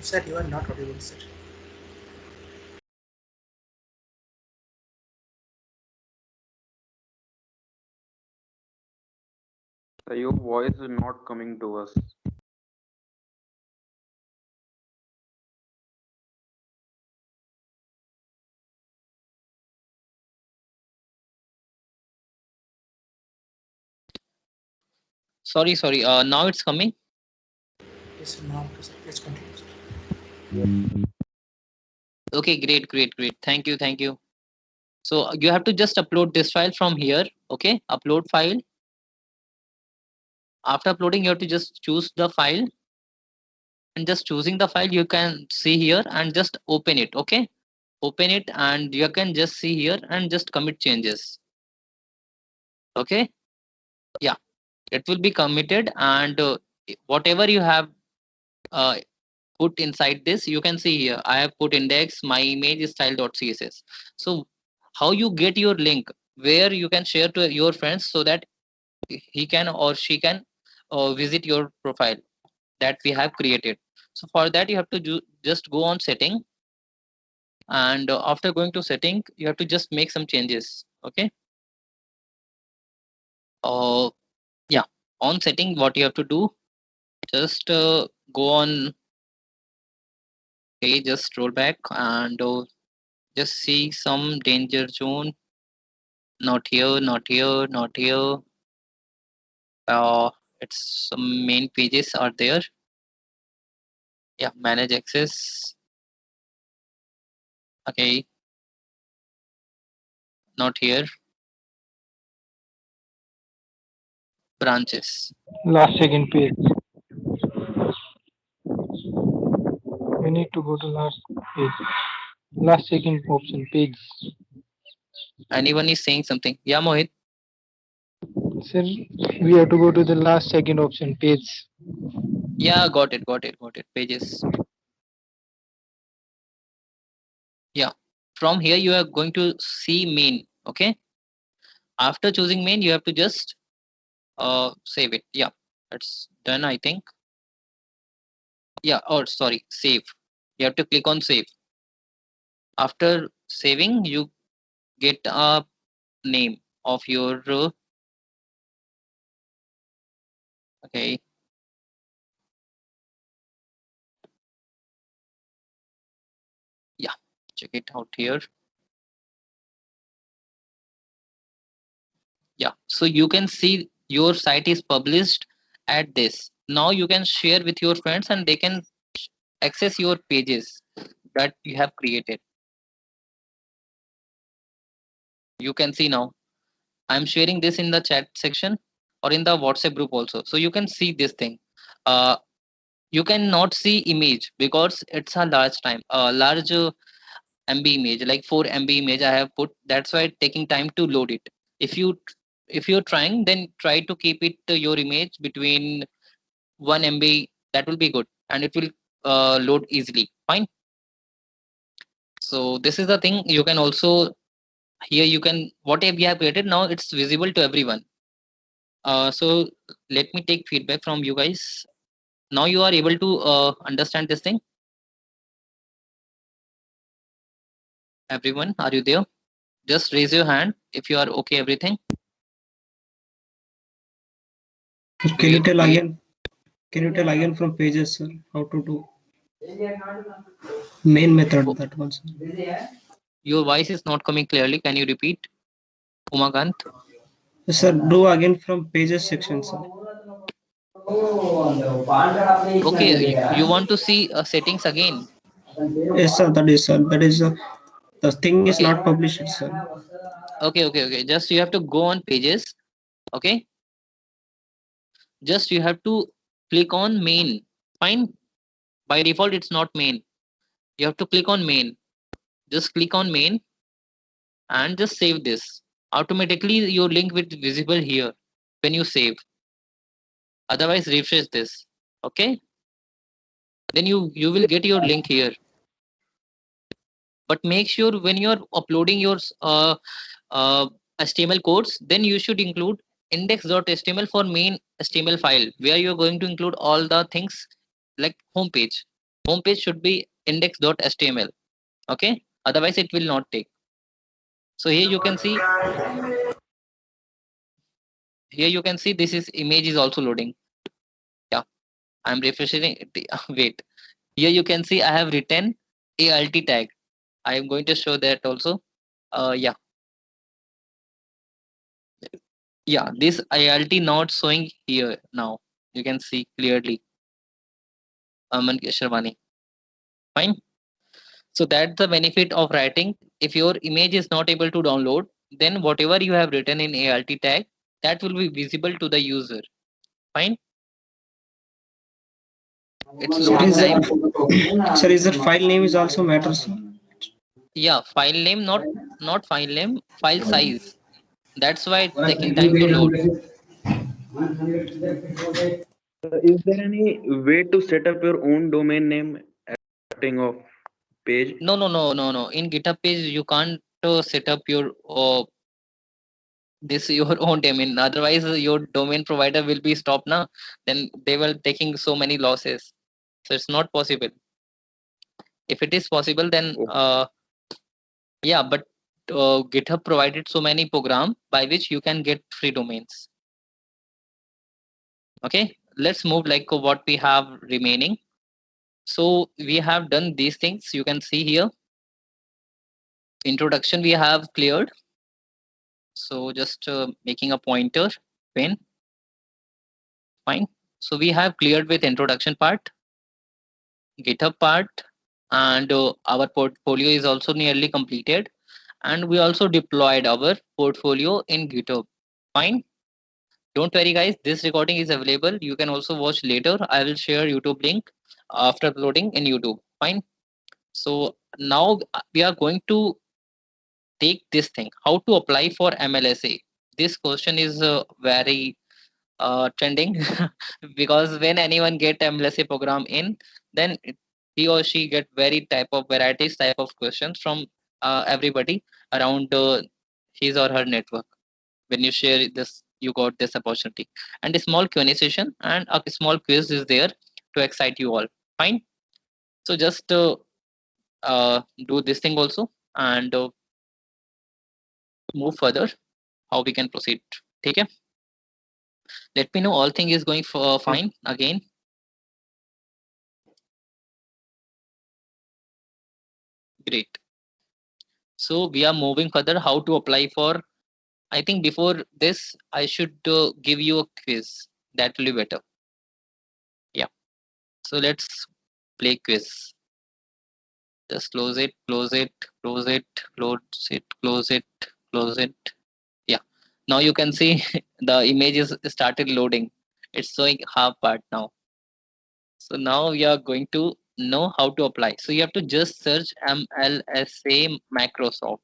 Sir, you are not audible, sir. Sir, your voice is not coming to us. Sorry, sorry. Now it's coming. Yes, sir, now, okay, sir. Please continue, sir. Okay, great, great, great. Thank you, thank you. So you have to just upload this file from here. Okay, upload file. After uploading, you have to just choose the file, and just choosing the file, you can see here and just open it. Okay, open it, and you can just see here and just commit changes. Okay, yeah, it will be committed, and whatever you have uh, put inside this, you can see here. I have put index, my image is style.css. So how you get your link where you can share to your friends so that he can or she can visit your profile that we have created. So for that you have to just go on setting, and after going to setting you have to just make some changes. Okay, uh yeah, on setting what you have to do, just go on. Okay, just scroll back and just see some danger zone. Not here, not here, not here. uh it's some main pages are there. Yeah, manage access. Okay, not here. Branches. Last second page. We need to go to last page. Last second option page. Anyone is saying something? Yeah, Mohit. Sir, we have to go to the last second option page. Yeah, got it, got it, got it. Pages. Yeah, from here you are going to see main. Okay, after choosing main you have to just save it. Yeah, it's done, I think. Yeah, or sorry, save. You have to click on save. After saving you get a name of your okay, yeah, check it out here. Yeah, so you can see your site is published at this. Now you can share with your friends and they can access your pages that you have created. You can see now I'm sharing this in the chat section or in the WhatsApp group also, so you can see this thing. uh you cannot see image because it's a large MB image, like 4 MB image I have put. That's why it's taking time to load it. If you're trying, then try to keep it your image between 1 MB. That will be good, and it will load easily. Fine. So this is the thing. You can also here you can what app you have created now. It's visible to everyone. So let me take feedback from you guys. Now you are able to understand this thing. Everyone, are you there? Just raise your hand if you are okay. Everything. Can you tell again? Can you tell again from pages, sir, how to do main method, that one, sir? Your voice is not coming clearly. Can you repeat, Umakant? Sir, do again from pages section, sir. Okay, you want to see settings again? Yes, sir. That is, sir. That is the thing is Okay. not published, sir. Okay. Just you have to go on pages. Okay. Just you have to click on main. Fine. By default, it's not main. You have to click on main. Just click on main and just save this. Automatically, your link will be visible here when you save. Otherwise, refresh this. Okay. Then you will get your link here. But make sure when you're uploading your HTML codes, then you should include index.html for main HTML file, where you're going to include all the things like homepage. Homepage should be index.html. Okay. Otherwise, it will not take. So here you can see. Here you can see this is image is also loading. Yeah, I'm refreshing it. Wait. Here you can see I have written alt tag. I am going to show that also. Yeah. Yeah, this alt not showing here now. You can see clearly. Aman Sharmani. Fine. So that's the benefit of writing. If your image is not able to download, then whatever you have written in alt tag, that will be visible to the user. Fine. It's loading time. Sir, is that file name is also matters? Yeah, file name, not file name, file size. That's why it's taking time to load. Is there any way to set up your own domain name at the starting of page? No. In GitHub page, you can't set up your this your own domain. Otherwise, your domain provider will be stopped now. Then they will taking so many losses. So it's not possible. If it is possible, then yeah, but GitHub provided so many program by which you can get free domains. Okay, let's move like what we have remaining. So we have done these things. You can see here. Introduction we have cleared. So just making a pointer pen. Fine. So we have cleared with introduction part, GitHub part, and our portfolio is also nearly completed. And we also deployed our portfolio in GitHub. Fine. Don't worry guys, this recording is available. You can also watch later. I will share YouTube link after uploading in YouTube. Fine. So now we are going to take this thing, how to apply for MLSA. This question is very trending because when anyone get MLSA program in, then he or she get very varieties type of questions from everybody around his or her network. When you share this, you got this opportunity, and a small Q&A session and a small quiz is there to excite you all. Fine. So just do this thing also and move further. How we can proceed? Okay. Let me know all thing is going for fine again. Great. So we are moving further. How to apply for? I think before this, I should give you a quiz. That will be better. Yeah. So let's play quiz. Just close it, close it, close it, close it, close it, close it. Yeah. Now you can see the images started loading. It's showing half part now. So now we are going to know how to apply. So you have to just search MLSA Microsoft.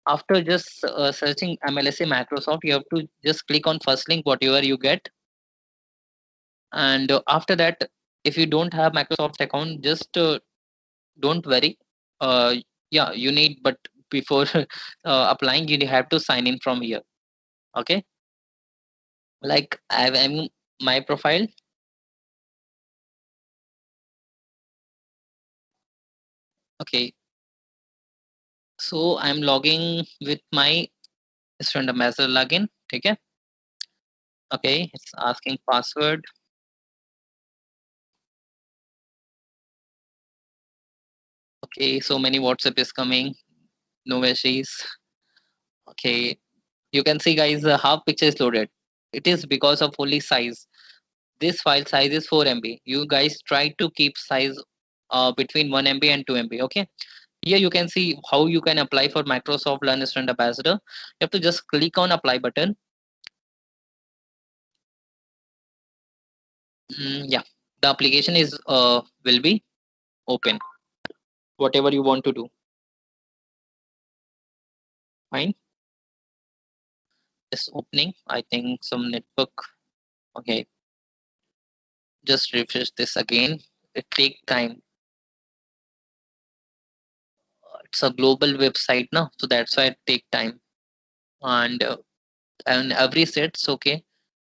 After just searching MLSA Microsoft, you have to just click on first link, whatever you get. And after that, if you don't have Microsoft account, just don't worry. Yeah, you need, but before applying, you have to sign in from here. Okay. Like I'm my profile. Okay. So I'm logging with my student ambassador login. Okay. Okay. It's asking password. Okay. So many WhatsApp is coming. No messages. Okay. You can see, guys, half picture is loaded. It is because of only size. This file size is 4 MB. You guys try to keep size between 1 MB and 2 MB. Okay. Here you can see how you can apply for Microsoft Learn Student Ambassador. You have to just click on apply button. Yeah, the application is will be open. Whatever you want to do. Fine. It's opening. I think some network. Okay. Just refresh this again. It take time. It's a global website now, so that's why it take time. And every set's okay.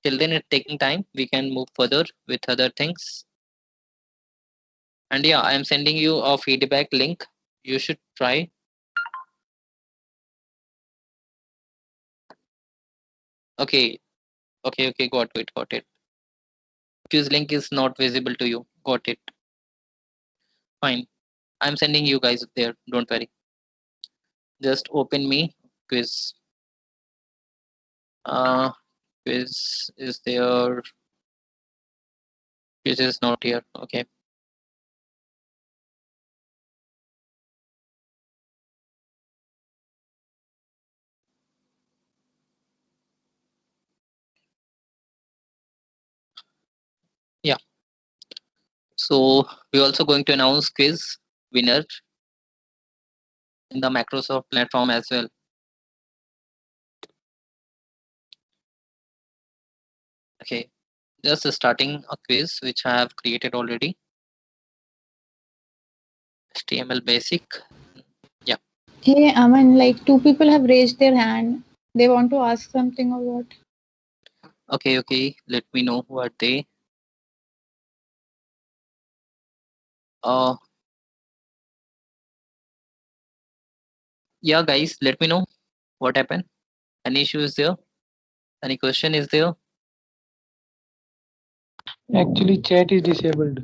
Till then, it's taking time. We can move further with other things. And yeah, I'm sending you a feedback link. You should try. Okay. Okay. Got it. Quiz link is not visible to you. Got it. Fine. I'm sending you guys there. Don't worry. Just open me quiz. Quiz is there. Quiz is not here. Okay. Yeah. So we're also going to announce quiz winner in the Microsoft platform as well. Okay. Just starting a quiz which I have created already. HTML basic. Yeah. Hey, Aman, like two people have raised their hand. They want to ask something or what? Okay. Let me know who are they. Uh yeah, guys, let me know what happened. Any issue is there? Any question is there? Actually, chat is disabled.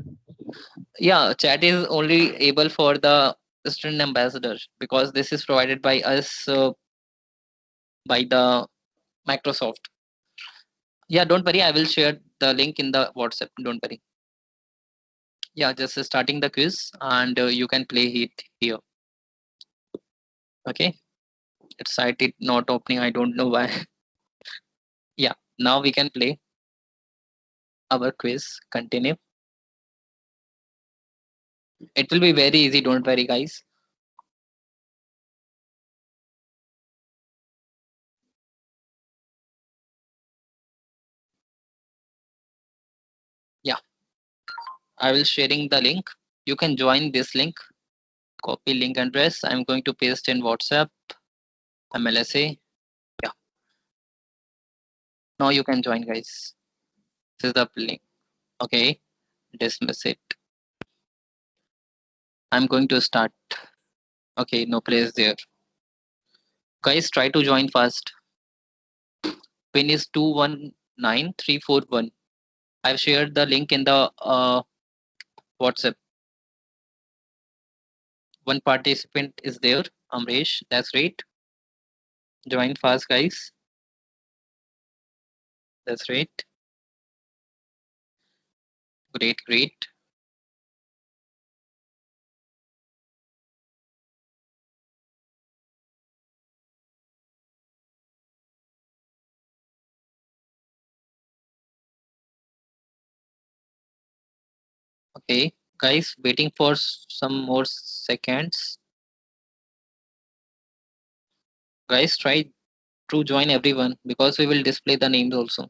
Yeah, chat is only able for the student ambassador because this is provided by us by the Microsoft. Yeah, don't worry. I will share the link in the WhatsApp. Don't worry. Yeah, just starting the quiz and you can play it here. Okay. It's site it not opening. I don't know why. Yeah, now we can play our quiz. Continue. It will be very easy. Don't worry, guys. Yeah, I will sharing the link. You can join this link. Copy link address. I'm going to paste in WhatsApp. MLSA. Yeah. Now you can join, guys. This is the link. Okay. Dismiss it. I'm going to start. Okay, no place there. Guys, try to join fast. Pin is 219341. I've shared the link in the WhatsApp. One participant is there, Amresh. That's right. Join fast, guys. That's right. Great. Okay, guys, waiting for some more seconds. Guys, try to join everyone because we will display the names also.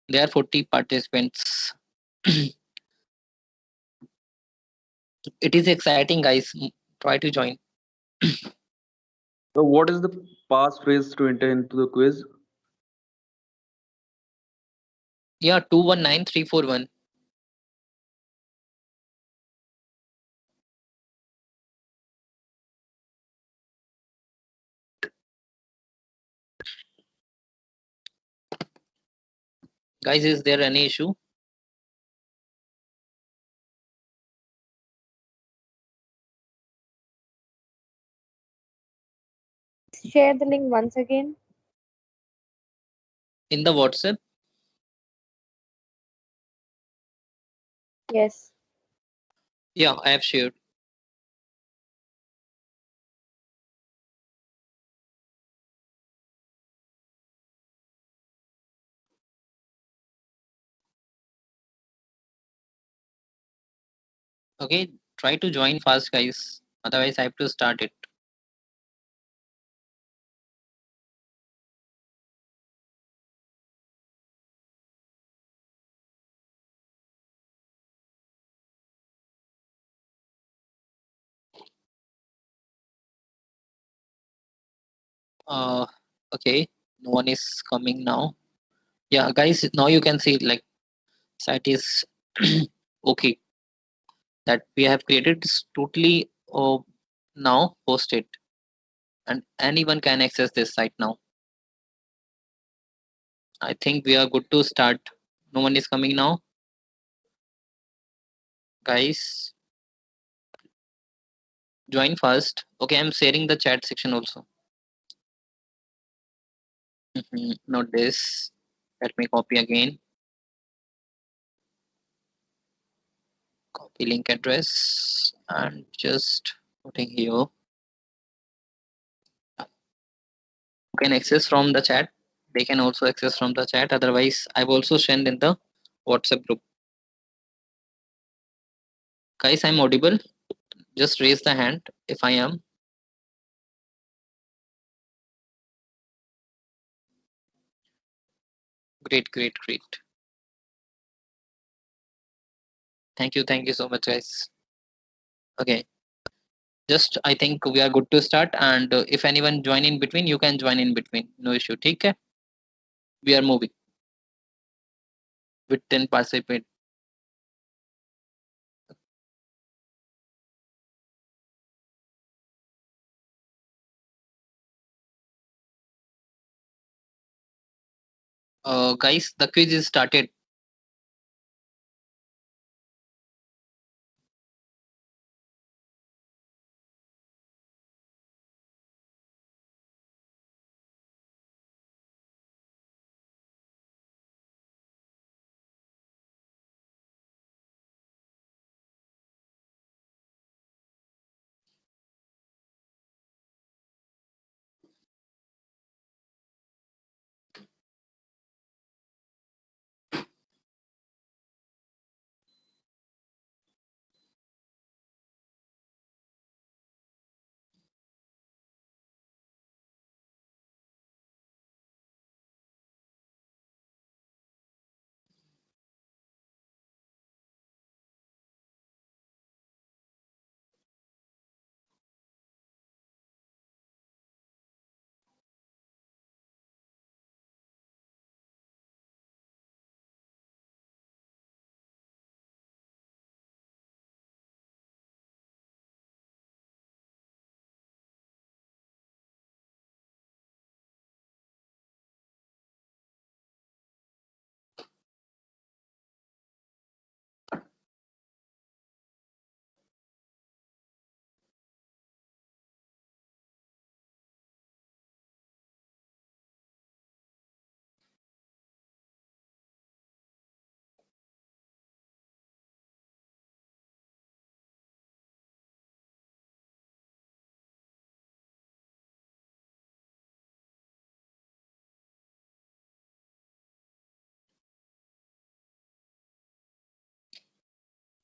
There are 40 participants. It is exciting, guys. Try to join. So what is the passphrase to enter into the quiz? Yeah, 219341. Guys, is there any issue? Share the link once again. In the WhatsApp? Yes. Yeah, I have shared. Okay, try to join fast, guys. Otherwise, I have to start it. Uh, okay, no one is coming now. Yeah, guys, now you can see like site is okay. That we have created is totally now posted, and anyone can access this site now. I think we are good to start. No one is coming now, guys. Join first. Okay, I'm sharing the chat section also. Not this. Let me copy again. Copy link address and just putting here. You can access from the chat. They can also access from the chat. Otherwise, I've also sent in the WhatsApp group. Guys, I'm audible. Just raise the hand if I am. Great, great, great. Thank you so much, guys. Okay, just I think we are good to start. And if anyone join in between, you can join in between. No issue. Okay, we are moving with 10 participants. Guys, the quiz is started.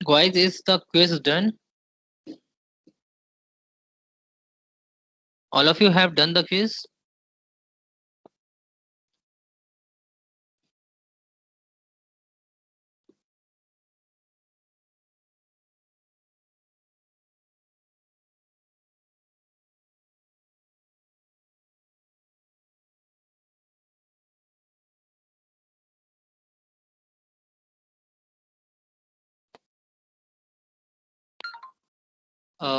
Guys, is the quiz done? All of you have done the quiz?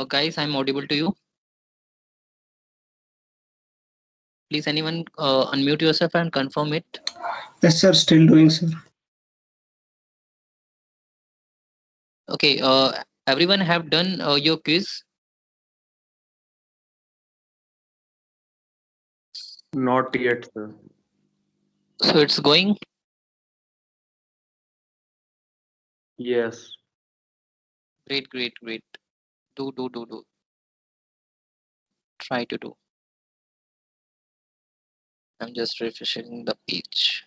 Guys, I'm audible to you. Please, anyone unmute yourself and confirm it. Yes, sir. Still doing, sir. Okay, everyone have done your quiz? Not yet, sir. So it's going? Yes. Great, great, great. Do. Try to do. I'm just refreshing the page.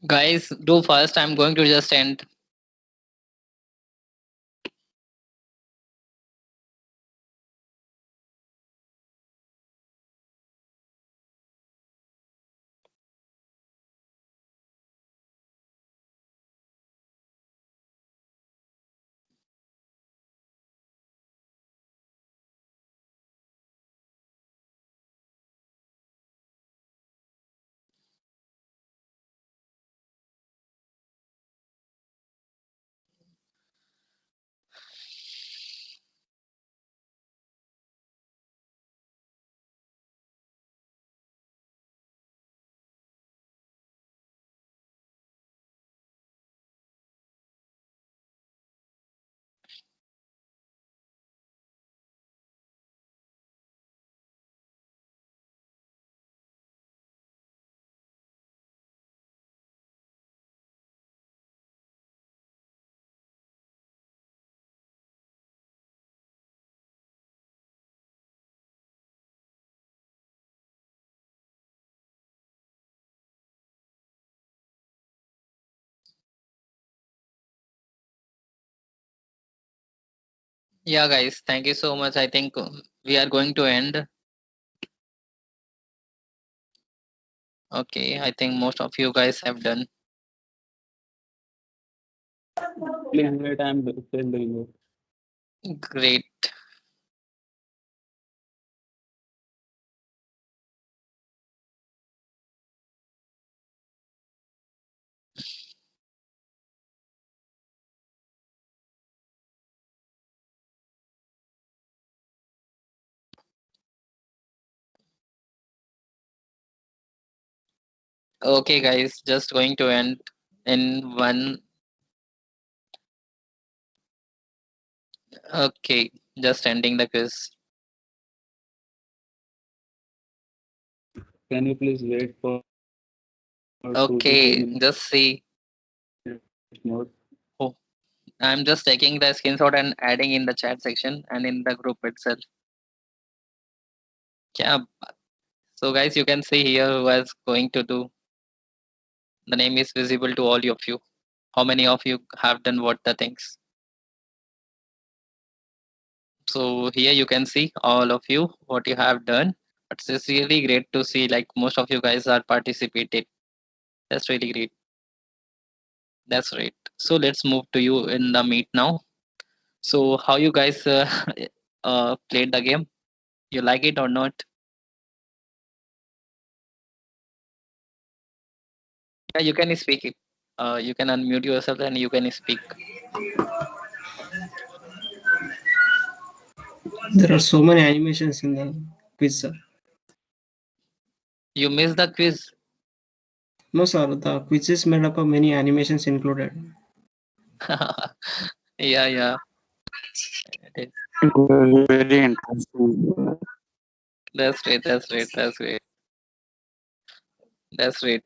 Guys, do first. I'm going to just end. Yeah, guys, thank you so much. I think we are going to end. Okay, I think most of you guys have done. Please wait, I'm still doing it. Great. Okay, guys, just going to end in one. Okay, just ending the quiz. Can you please wait for 2 to 3 Okay, minutes just see. more? Oh, I'm just taking the screenshot and adding in the chat section and in the group itself. Yeah. So, guys, you can see here who is going to do. The name is visible to all of you. How many of you have done what the things? So here you can see all of you what you have done. It's really great to see like most of you guys are participating. That's really great. That's right. So let's move to you in the meet now. So how you guys played the game? You like it or not? Yeah, you can speak it. You can unmute yourself and you can speak. There are so many animations in the quiz, sir. You missed the quiz. No, sir, the quiz is made up of many animations included. Yeah, yeah. It is. Very interesting. That's great. That's great. That's great. That's great.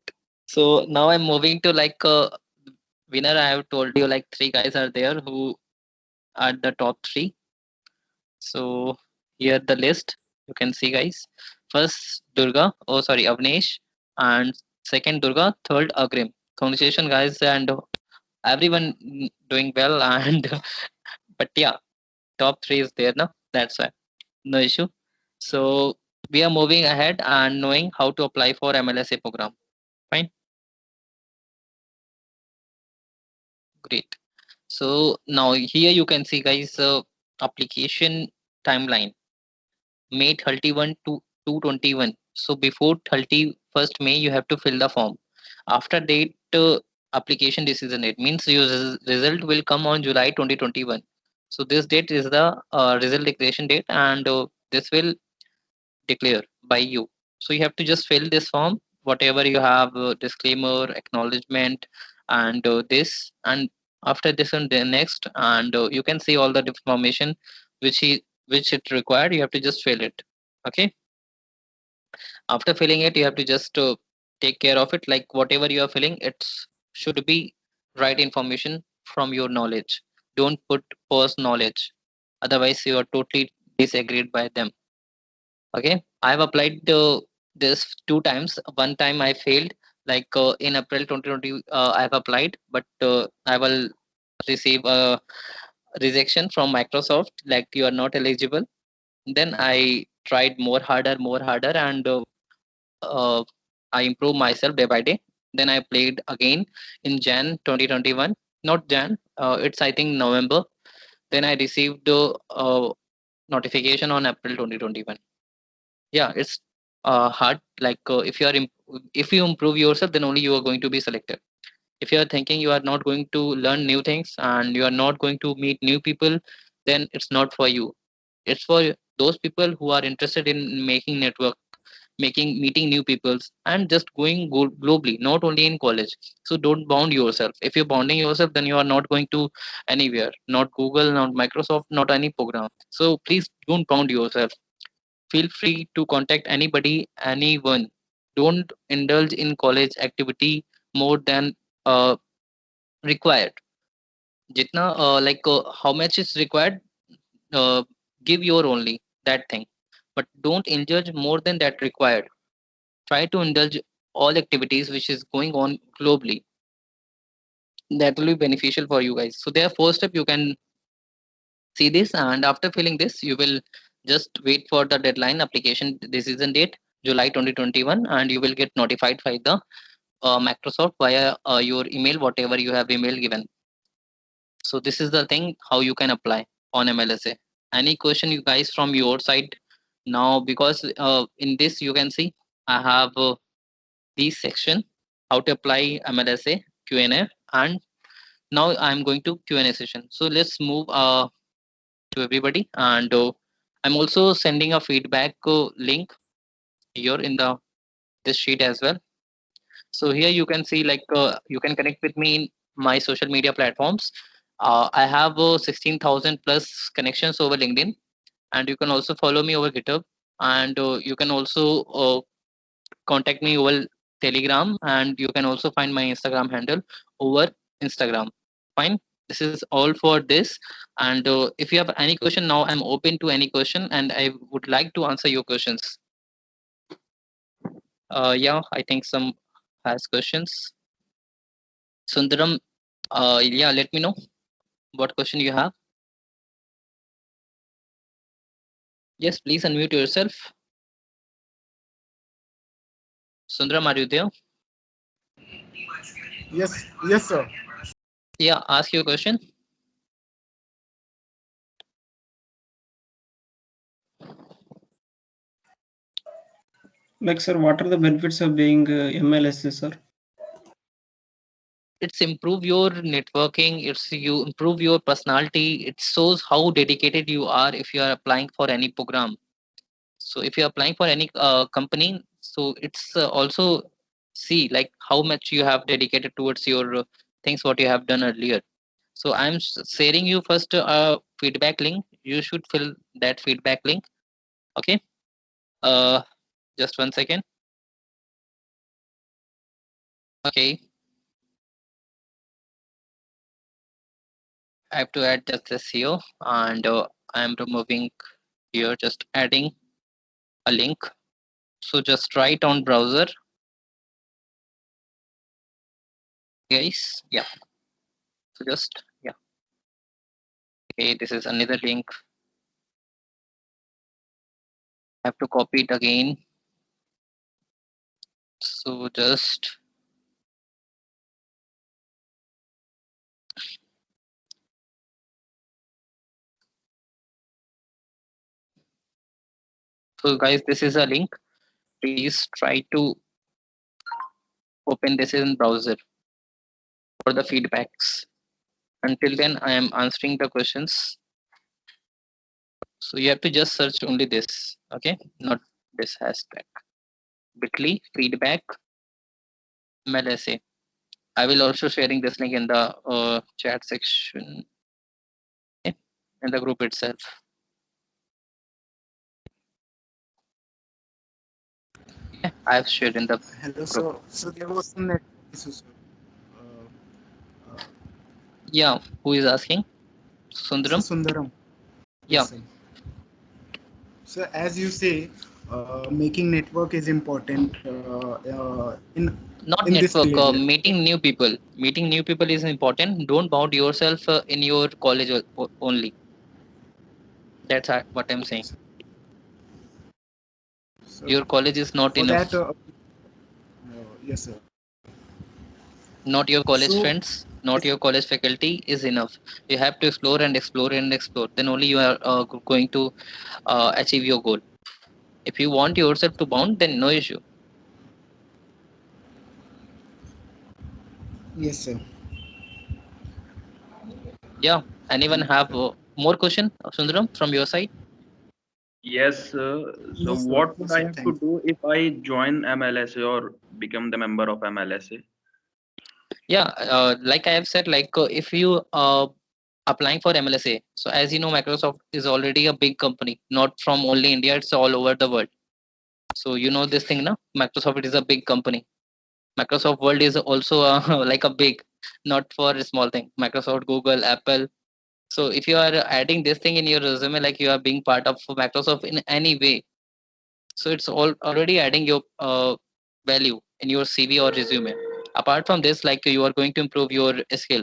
So now I'm moving to like winner. I have told you like three guys are there who are the top three. So here the list you can see, guys. First Durga, oh sorry, Avnesh, and second Durga, third Agrim. Congratulations, guys, and everyone doing well. And but yeah, top three is there now. That's why no issue. So we are moving ahead and knowing how to apply for MLSA program. Fine, great. So now here you can see, guys, application timeline. May 31 to 221. So before 31st May, you have to fill the form. After date, application decision date means your result will come on July 2021. So this date is the result declaration date, and this will declare by you. So you have to just fill this form, whatever you have, disclaimer, acknowledgement, and this, and after this and the next, and you can see all the information which it required. You have to just fill it. Okay, after filling it you have to just take care of it, like whatever you are filling, it should be right information from your knowledge. Don't put first knowledge, otherwise you are totally disagreed by them. Okay, I've applied this two times. One time I failed, like in April 2020 I've applied, but I will receive a rejection from Microsoft, like you are not eligible. Then I tried more harder, and uh, I improved myself day by day. Then I played again in Jan 2021, not Jan, it's I think November. Then I received notification on April 2021. Yeah, it's hard. Like if you are if you improve yourself, then only you are going to be selected. If you are thinking you are not going to learn new things and you are not going to meet new people, then it's not for you. It's for those people who are interested in making network, making meeting new peoples, and just going globally, not only in college. So don't bound yourself. If you're bounding yourself, then you are not going to anywhere, not Google, not Microsoft, not any program. So please don't bound yourself. Feel free to contact anybody, anyone. Don't indulge in college activity more than uh, required. Jitna like how much is required, uh, give your only that thing, but don't indulge more than that required. Try to indulge all activities which is going on globally. That will be beneficial for you guys. So there, first step you can see this, and after filling this you will just wait for the deadline application decision date July 2021, and you will get notified by the Microsoft via your email, whatever you have email given. So this is the thing how you can apply on MLSA. Any question you guys from your side now? Because in this you can see I have this section, how to apply MLSA Q&A, and now I'm going to Q&A session. So let's move to everybody, and I'm also sending a feedback link here in the this sheet as well. So here you can see like you can connect with me in my social media platforms. I have 16,000 plus connections over LinkedIn, and you can also follow me over GitHub, and you can also contact me over Telegram, and you can also find my Instagram handle over Instagram. Fine. This is all for this. And if you have any question now, I'm open to any question, and I would like to answer your questions. Yeah, I think some has questions. Sundaram, yeah, let me know what question you have. Yes, please unmute yourself. Sundaram, are you there? Yes, sir. Yeah, ask your question. Like, sir, what are the benefits of being MLSA, sir? It's improve your networking, it's you improve your personality, it shows how dedicated you are if you are applying for any program. So if you're applying for any company, so it's also see like how much you have dedicated towards your things what you have done earlier. So I'm sharing you first a feedback link. You should fill that feedback link. Okay, just 1 second. Okay, I have to add just this here, and I'm removing here, just adding a link. So just write on browser, guys. Yeah. So just yeah. Okay, this is another link. I have to copy it again. So just so guys, this is a link. Please try to open this in browser for the feedbacks. Until then, I am answering the questions. So you have to just search only this, okay? Not this hashtag. Bitly feedback MLSA. I will also sharing this link in the chat section, okay? In the group itself. Yeah, I've shared in the Hello, group. so there was some network issue, sir. Yeah, who is asking? Sundaram? Sundaram. Yeah. Yes, sir. So as you say, making network is important Not in this network, field. meeting new people. Meeting new people is important. Don't bound yourself in your college only. That's what I'm saying. So Your college is not for enough. that, yes, sir. Not your college So friends, not your college faculty is enough. You have to explore and explore and explore. Then only you are going to achieve your goal. If you want yourself to bound, then no issue. yes, sir. Yeah. Anyone have more question, Sundaram, from your side? Yes, so No, sir. what No, would I sir. have to Thank do if I join MLSA or become the member of MLSA? Yeah, like I have said, like if you applying for MLSA, so as you know, Microsoft is already a big company, not from only India, it's all over the world. So you know this thing, na? Microsoft is a big company. Microsoft World is also like a big, not for a small thing. Microsoft, Google, Apple. So if you are adding this thing in your resume, like you are being part of Microsoft in any way, so it's all already adding your value in your CV or resume. Apart from this, like you are going to improve your skill.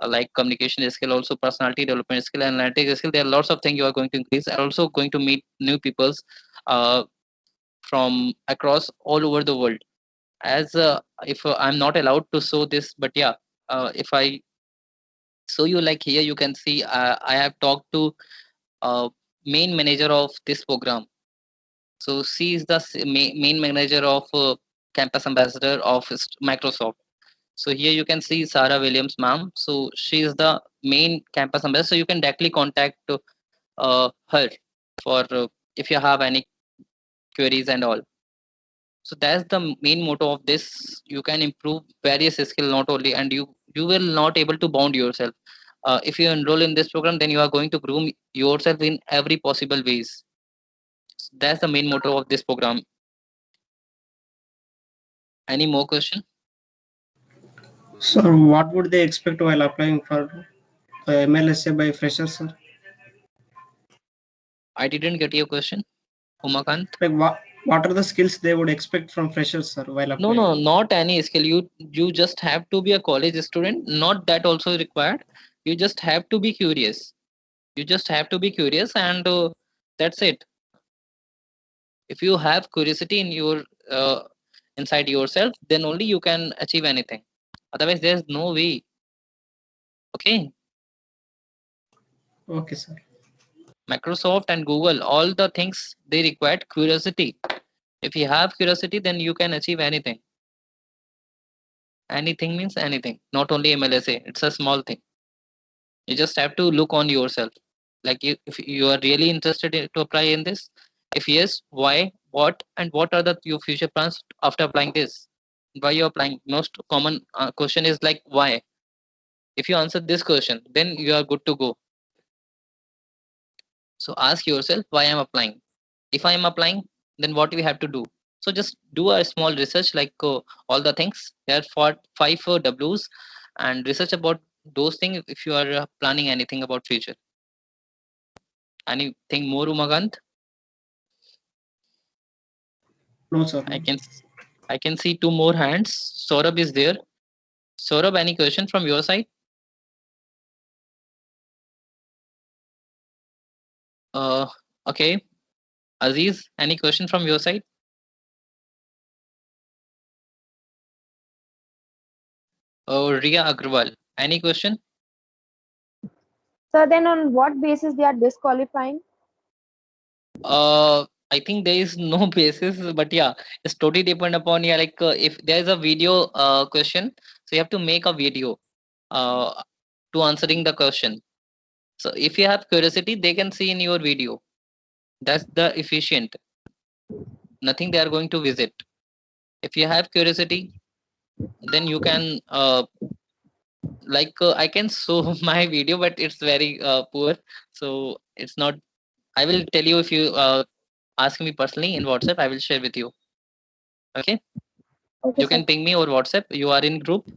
like communication skill, also personality development skill, analytic skill. There are lots of things you are going to increase. And also going to meet new peoples from across all over the world. As if I'm not allowed to show this, but yeah, if I show you, like here you can see I have talked to uh, main manager of this program. So she is the main manager of campus ambassador of Microsoft. So here you can see Sarah Williams, ma'am. So she is the main campus ambassador. So you can directly contact her for if you have any queries and all. So that's the main motto of this. You can improve various skill not only, and you will not able to bound yourself. If you enroll in this program, then you are going to groom yourself in every possible ways. So that's the main motto of this program. Any more question? Sir, what would they expect while applying for MLSA by freshers, sir? I didn't get your question, Umakant. Like what are the skills they would expect from freshers, sir, while No, applying? no, not any skill. You just have to be a college student. Not that also required. You just have to be curious. You just have to be curious, and that's it. If you have curiosity in your inside yourself, then only you can achieve anything. Otherwise, there's no way. Okay. Okay, sir. Microsoft and Google, all the things they required curiosity. If you have curiosity, then you can achieve anything. Anything means anything. Not only MLSA. It's a small thing. You just have to look on yourself. Like if you are really interested to apply in this, if yes, why, what, and what are the your future plans after applying this? Why you're applying? Most common question is like why. If you answer this question, then you are good to go. So ask yourself why I'm applying. If I am applying, then what we have to do? So just do a small research, like all the things. There are five W's, and research about those things if you are planning anything about future. Anything more, Umagant? No, sir. I can see two more hands. Saurabh is there. Saurabh, any question from your side? Okay. Aziz, any question from your side? Ria Agrawal, any question? So then on what basis they are disqualifying? I think there is no basis, but yeah, it's totally depend upon, yeah, like if there is a video question, so you have to make a video to answering the question. So if you have curiosity, they can see in your video. That's the efficient. Nothing they are going to visit. If you have curiosity, then you can like I can show my video, but it's very poor, so it's not. I will tell you if you ask me personally in WhatsApp. I will share with you. Okay. Okay, You sir. can ping me over WhatsApp. You are in group.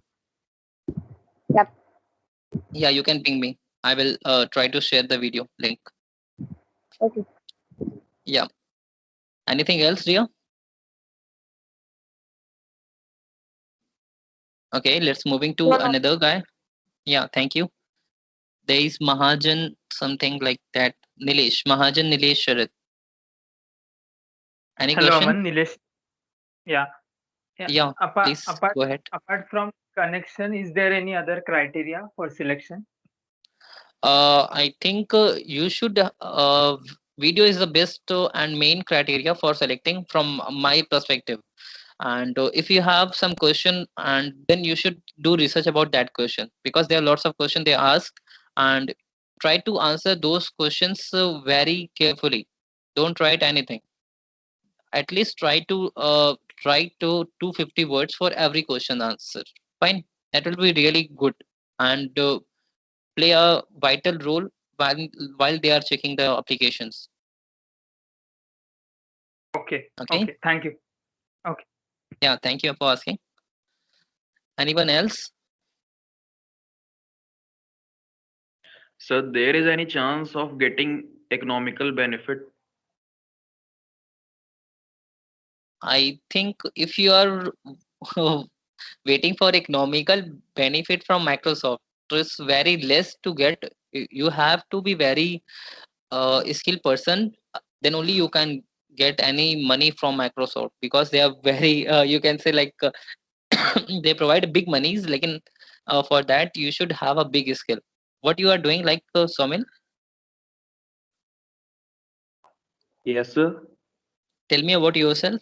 Yep. Yeah, you can ping me. I will try to share the video link. Okay. Yeah. Anything else, Ria? Okay, let's moving to No, no. another guy. Yeah, thank you. There is Mahajan, something like that. Nilesh, Mahajan Nilesh Sharat. Any Hello, question? Aman, Nilesh. Yeah. Yeah, please go ahead. Apart from connection, is there any other criteria for selection? I think you should video is the best and main criteria for selecting from my perspective. And if you have some question, and then you should do research about that question, because there are lots of questions they ask, and try to answer those questions very carefully. Don't write anything. At least try to 250 words for every question answer. Fine, that will be really good, and play a vital role while they are checking the applications. Okay. Okay. Okay. Thank you. Okay. Yeah, thank you for asking. Anyone else? So there is any chance of getting economical benefit? I think if you are waiting for economical benefit from Microsoft, is very less to get. You have to be very skilled person, then only you can get any money from Microsoft, because they are very you can say like they provide big monies, like in for that you should have a big skill. What you are doing, like Somil, Yes, sir. tell me about yourself.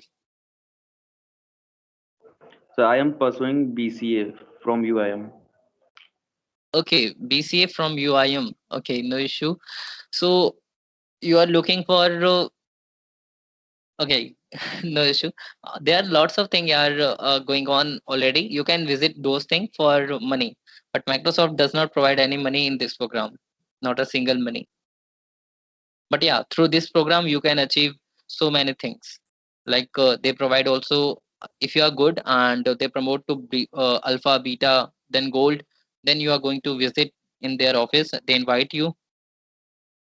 So I am pursuing BCA from UIM. Okay, BCA from UIM. Okay, no issue. So you are looking for okay, no issue. There are lots of things are going on already. You can visit those things for money, but Microsoft does not provide any money in this program, not a single money. But yeah, through this program you can achieve so many things. Like they provide also, if you are good and they promote to be, alpha, beta, then gold, then you are going to visit in their office. They invite you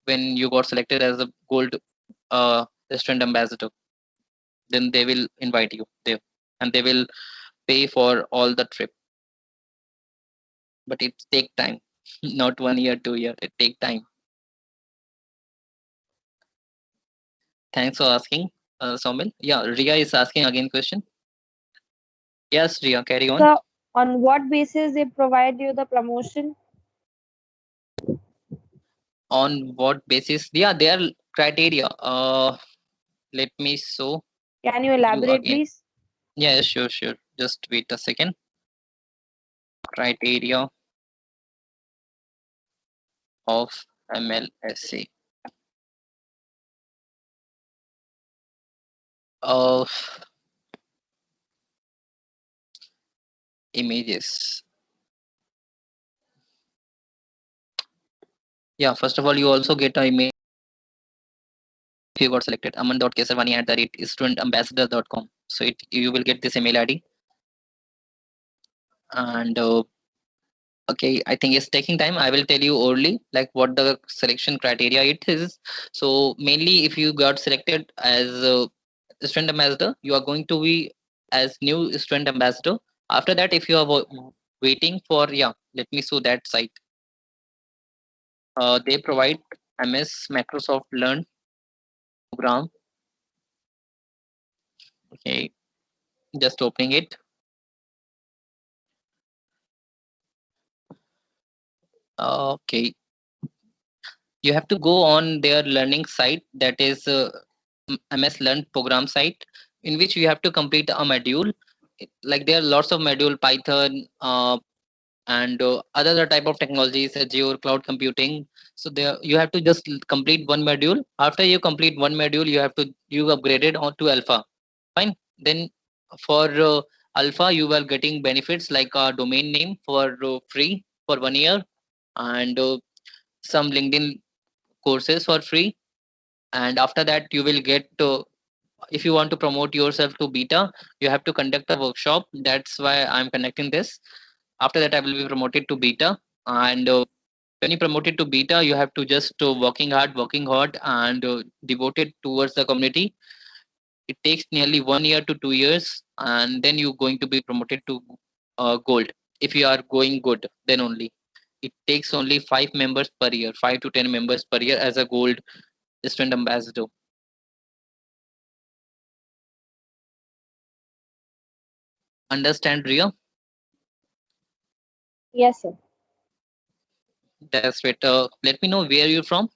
when you got selected as a gold restaurant ambassador, then they will invite you there, and they will pay for all the trip. But it take time, not 1 year, 2 year, it take time. Thanks for asking, Somil. Yeah, Ria is asking again question. Yes, Ria, carry on. So on what basis they provide you the promotion? On what basis? Yeah, there are criteria. Let me show Can you you elaborate, again. please? Yeah, sure, sure. Just wait a second. Criteria of MLSA. Uh, Images. Yeah, first of all, you also get an email if you got selected. aman.kesarvani@studentambassador.com. So you will get this email ID. And okay, I think it's taking time. I will tell you early, like what the selection criteria it is. So mainly, if you got selected as a student ambassador, you are going to be as new student ambassador. After that, if you are waiting for, yeah, let me show that site. They provide MS Microsoft Learn program. Okay, just opening it. Okay, you have to go on their learning site, that is MS Learn program site, in which you have to complete a module. Like there are lots of module, Python, and other type of technologies, Azure, cloud computing. So there you have to just complete one module. After you complete one module, you upgraded on to alpha. Fine. Then for alpha, you are getting benefits like a domain name for free for 1 year, and some LinkedIn courses for free. And after that, you will get if you want to promote yourself to beta, you have to conduct a workshop. That's why I'm conducting this. After that, I will be promoted to beta. And when you promoted to beta, you have to just working hard, and devoted towards the community. It takes nearly 1 year to 2 years, and then you're going to be promoted to gold. If you are going good, then only. It takes only 5 members per year, 5 to 10 members per year as a gold student ambassador. Understand, Ria? Yes, sir. That's it. Let me know where you're from,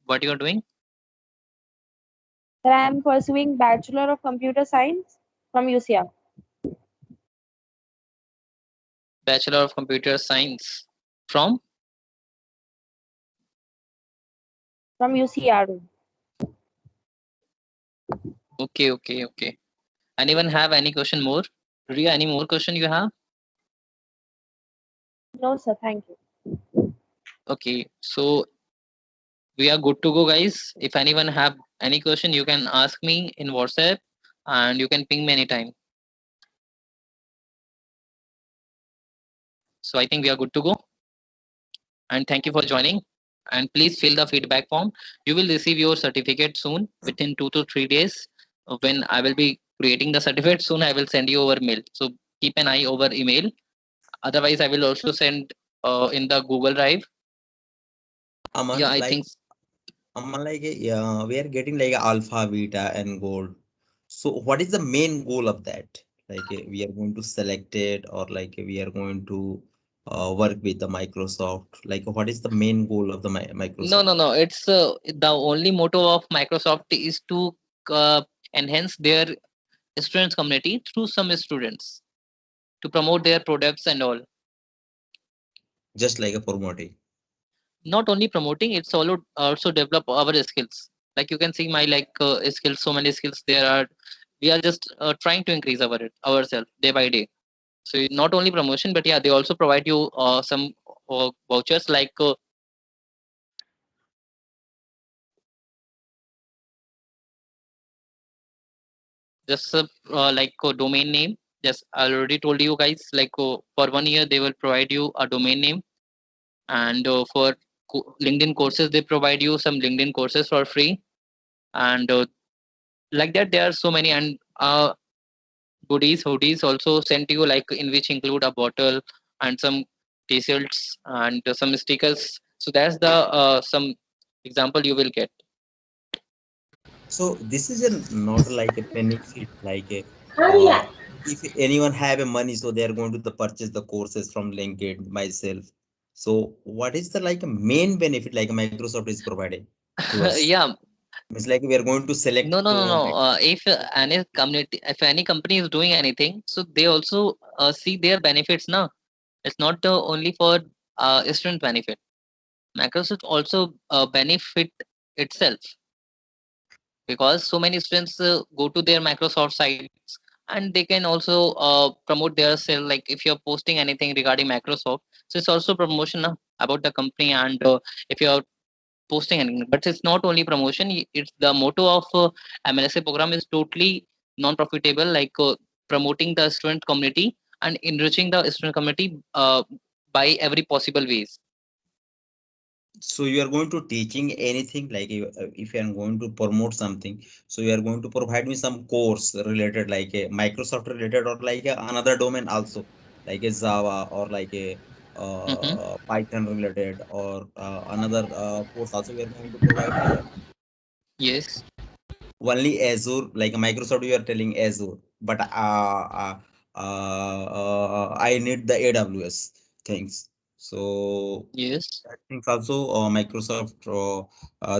what you're doing. Sir, I am pursuing Bachelor of Computer Science from UCR. Bachelor of Computer Science from UCR. okay. Anyone have any question more? Ria, any more question you have? No, sir. Thank you. Okay, so we are good to go, guys. If anyone have any question, you can ask me in WhatsApp, and you can ping me anytime. So I think we are good to go. And thank you for joining. And please fill the feedback form. You will receive your certificate soon, within 2 to 3 days. When I will be creating the certificate soon, I will send you over mail. So keep an eye over email. Otherwise, I will also send in the Google Drive. Aman, Yeah, I like think Aman, like yeah, we are getting like alpha, beta, and gold. So what is the main goal of that? Like we are going to select it, or like we are going to work with the Microsoft. Like what is the main goal of the no, Microsoft? no, no. It's the only motto of Microsoft is to enhance their students community through some students to promote their products and all. Just like a promoting. Not only promoting, it's also develop our skills. Like you can see my skills, so many skills there are. We are just trying to increase ourselves day by day. So not only promotion, but yeah, they also provide you some vouchers like just like a domain name. Just I already told you guys, like for 1 year they will provide you a domain name, and for LinkedIn courses they provide you some LinkedIn courses for free, and like that there are so many, and goodies hoodies also sent to you, like in which include a bottle and some t-shirts and some stickers. So that's the some example you will get. So this is a not like a benefit, like a if anyone have a money, so they are going to the purchase the courses from LinkedIn myself. So what is the like a main benefit like Microsoft is providing to us? Yeah. It's like we are going to select No, no, no, to no. If any community, if any company is doing anything, so they also see their benefits now. It's not only for student benefit. Microsoft also benefit itself, because so many students go to their Microsoft sites, and they can also promote their self. Like if you're posting anything regarding Microsoft, so it's also promotion about the company. And if you're posting anything, but it's not only promotion. It's the motto of MLSA program is totally non-profitable, like promoting the student community and enriching the student community by every possible ways. so you are going to teaching anything like if you are going to promote something, so you are going to provide me some course related like a Microsoft related or like another domain also, like a Java or like a Hmm. Python related or another course also we are going to provide me, or Yes. only Azure, like Microsoft you are telling Azure, but I need the AWS things. So Yes. I think also Microsoft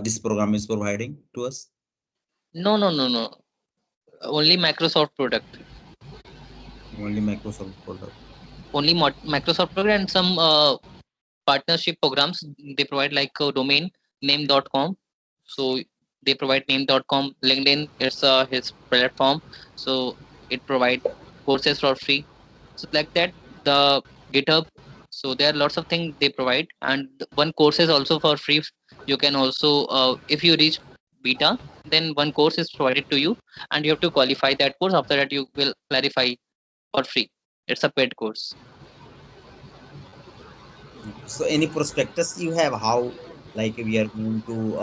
this program is providing to us. No, no, no, no. Only Microsoft product. Only Microsoft product. Only Microsoft product, and some partnership programs they provide, like domain name.com. So they provide name.com. LinkedIn, it's his platform, so it provide courses for free. So like that, the GitHub. So there are lots of things they provide, and one course is also for free. You can also if you reach beta, then one course is provided to you, and you have to qualify that course. After that you will clarify for free. It's a paid course. So any prospectus you have how like we are going to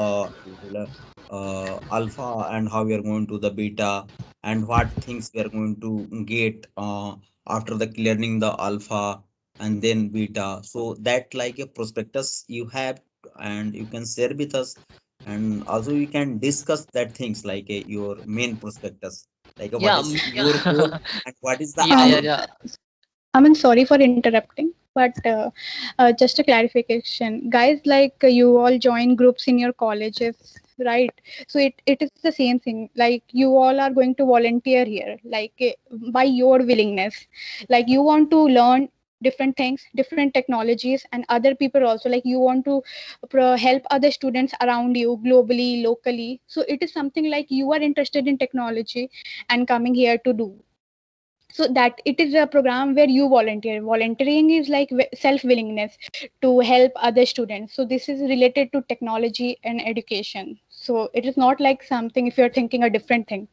alpha and how we are going to the beta and what things we are going to get after the clearing the alpha and then beta. So that like a prospectus you have and you can share with us, and also you can discuss that things like your main prospectus, like what Yeah. is your goal and what is the Yeah, Um, yeah, our yeah. Aman, sorry for interrupting, but just a clarification, guys. Like you all join groups in your colleges, right? So it is the same thing. Like you all are going to volunteer here, like by your willingness. Like you want to learn different things, different technologies, and other people also. Like you want to help other students around you globally, locally. So it is something like you are interested in technology and coming here to do, so that it is a program where you volunteer. Volunteering is like self willingness to help other students. So this is related to technology and education, so it is not like something if you're thinking a different thing.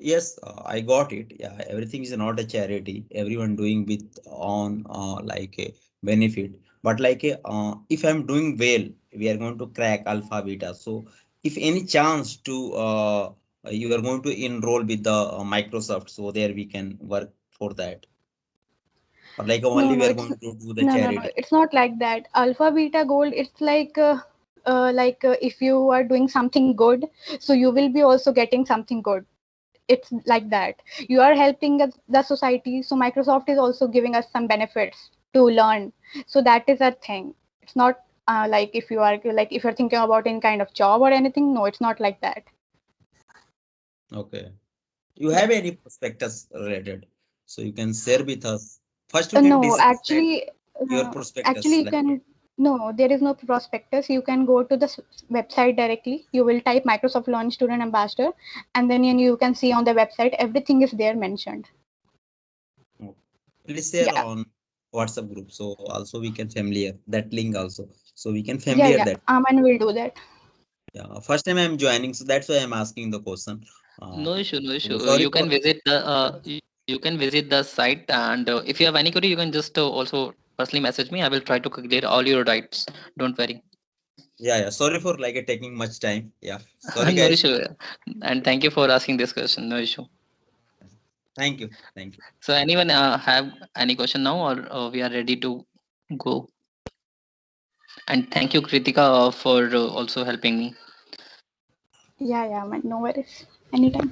Yes, I got it. Yeah, everything is not a charity. Everyone doing with on like a benefit. But like if I'm doing well, we are going to crack alpha beta. So if any chance to you are going to enroll with the Microsoft, so there we can work for that. or like No, only no, we are it's going to do the no, no, no. charity? It's not like that. Alpha, beta, gold. It's like if you are doing something good, so you will be also getting something good. It's like that. You are helping the society, so Microsoft is also giving us some benefits to learn. So that is a thing. It's not like if you are like if you're thinking about any kind of job or anything. No, it's not like that. Okay. You have any prospectus related? So you can share with us. First, you can No, discuss that your actually prospectus. you Like, can. No, there is no prospectus. You can go to the website directly. You will type Microsoft Launch Student Ambassador, and then you can see on the website everything is there mentioned. oh, please share Yeah, on WhatsApp group. So also we can familiar that link also. So we can yeah, familiar yeah. that. Aman will do that. Yeah. First time I'm joining, so that's why I'm asking the question. No issue, no So issue. sorry You for. can visit the you can visit the site, and if you have any query, you can just also personally message me. I will try to clear all your doubts. Don't worry. Yeah, yeah. Sorry for like taking much time. Yeah. Sorry, No guys. issue. And thank you for asking this question. No issue. Thank you. Thank you. So anyone have any question now, or we are ready to go? And thank you, Kritika, for also helping me. Yeah, yeah, man. No worries. Anytime.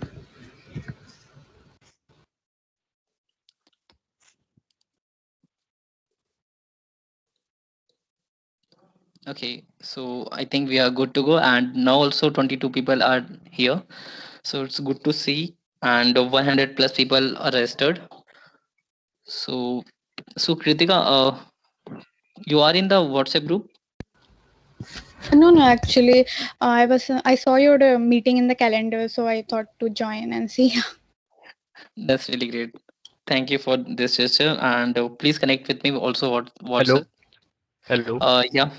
Okay, so I think we are good to go, and now also 22 people are here, so it's good to see, and 100 plus people are registered. So, Kritika, you are in the WhatsApp group. No, no. Actually, I saw your meeting in the calendar, so I thought to join and see. That's really great. Thank you for this gesture, and please connect with me also what Hello. WhatsApp. Hello. Yeah.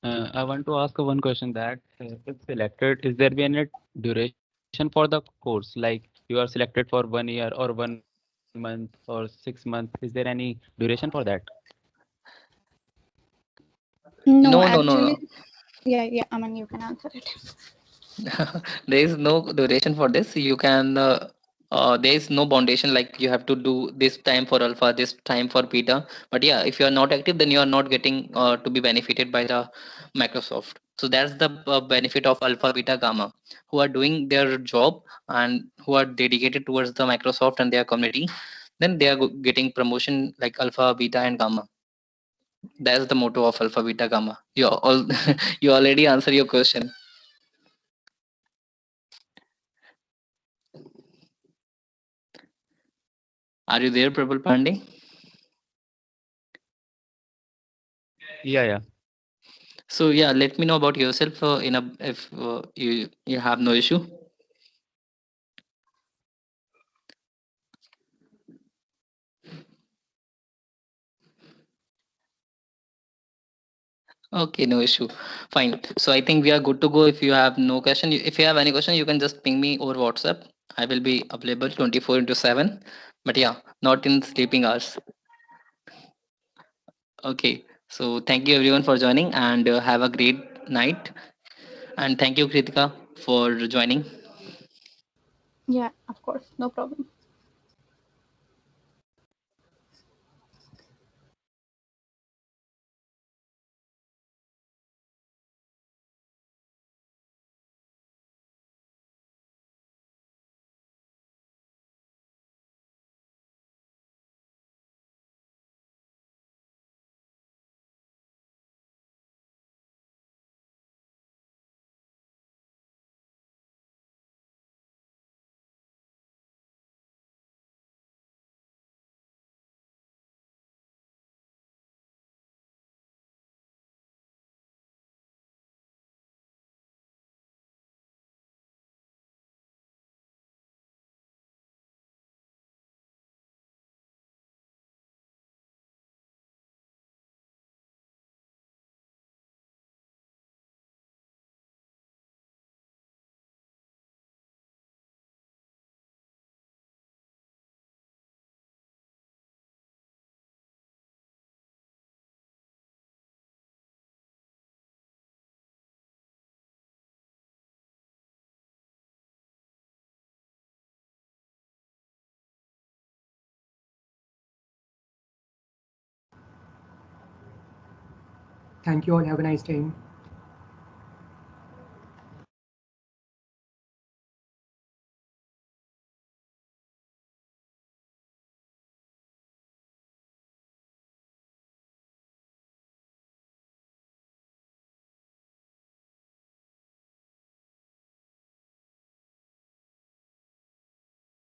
I want to ask one question that if selected, is there be any duration for the course? Like you are selected for 1 year or 1 month or 6 months. Is there any duration for that? No, No, no, no, actually, no. yeah, yeah. Aman, you can answer it. There is no duration for this. You can there is no foundation like you have to do this time for alpha, this time for beta. But yeah, if you are not active, then you are not getting to be benefited by the Microsoft. So that's the benefit of alpha, beta, gamma, who are doing their job and who are dedicated towards the Microsoft and their community. Then they are getting promotion like alpha, beta, and gamma. That's the motto of alpha, beta, gamma. You all you already answer your question. Are you there, Prabal Pandey? Yeah, yeah. So yeah, let me know about yourself in a if you have no issue. Okay, no issue. Fine. So I think we are good to go. If you have no question, if you have any question, you can just ping me over WhatsApp. I will be available 24 into 7. But yeah, not in sleeping hours. Okay. So thank you everyone for joining, and have a great night. And thank you, Kritika, for joining. Yeah, of course, no problem. Thank you all. Have a nice time.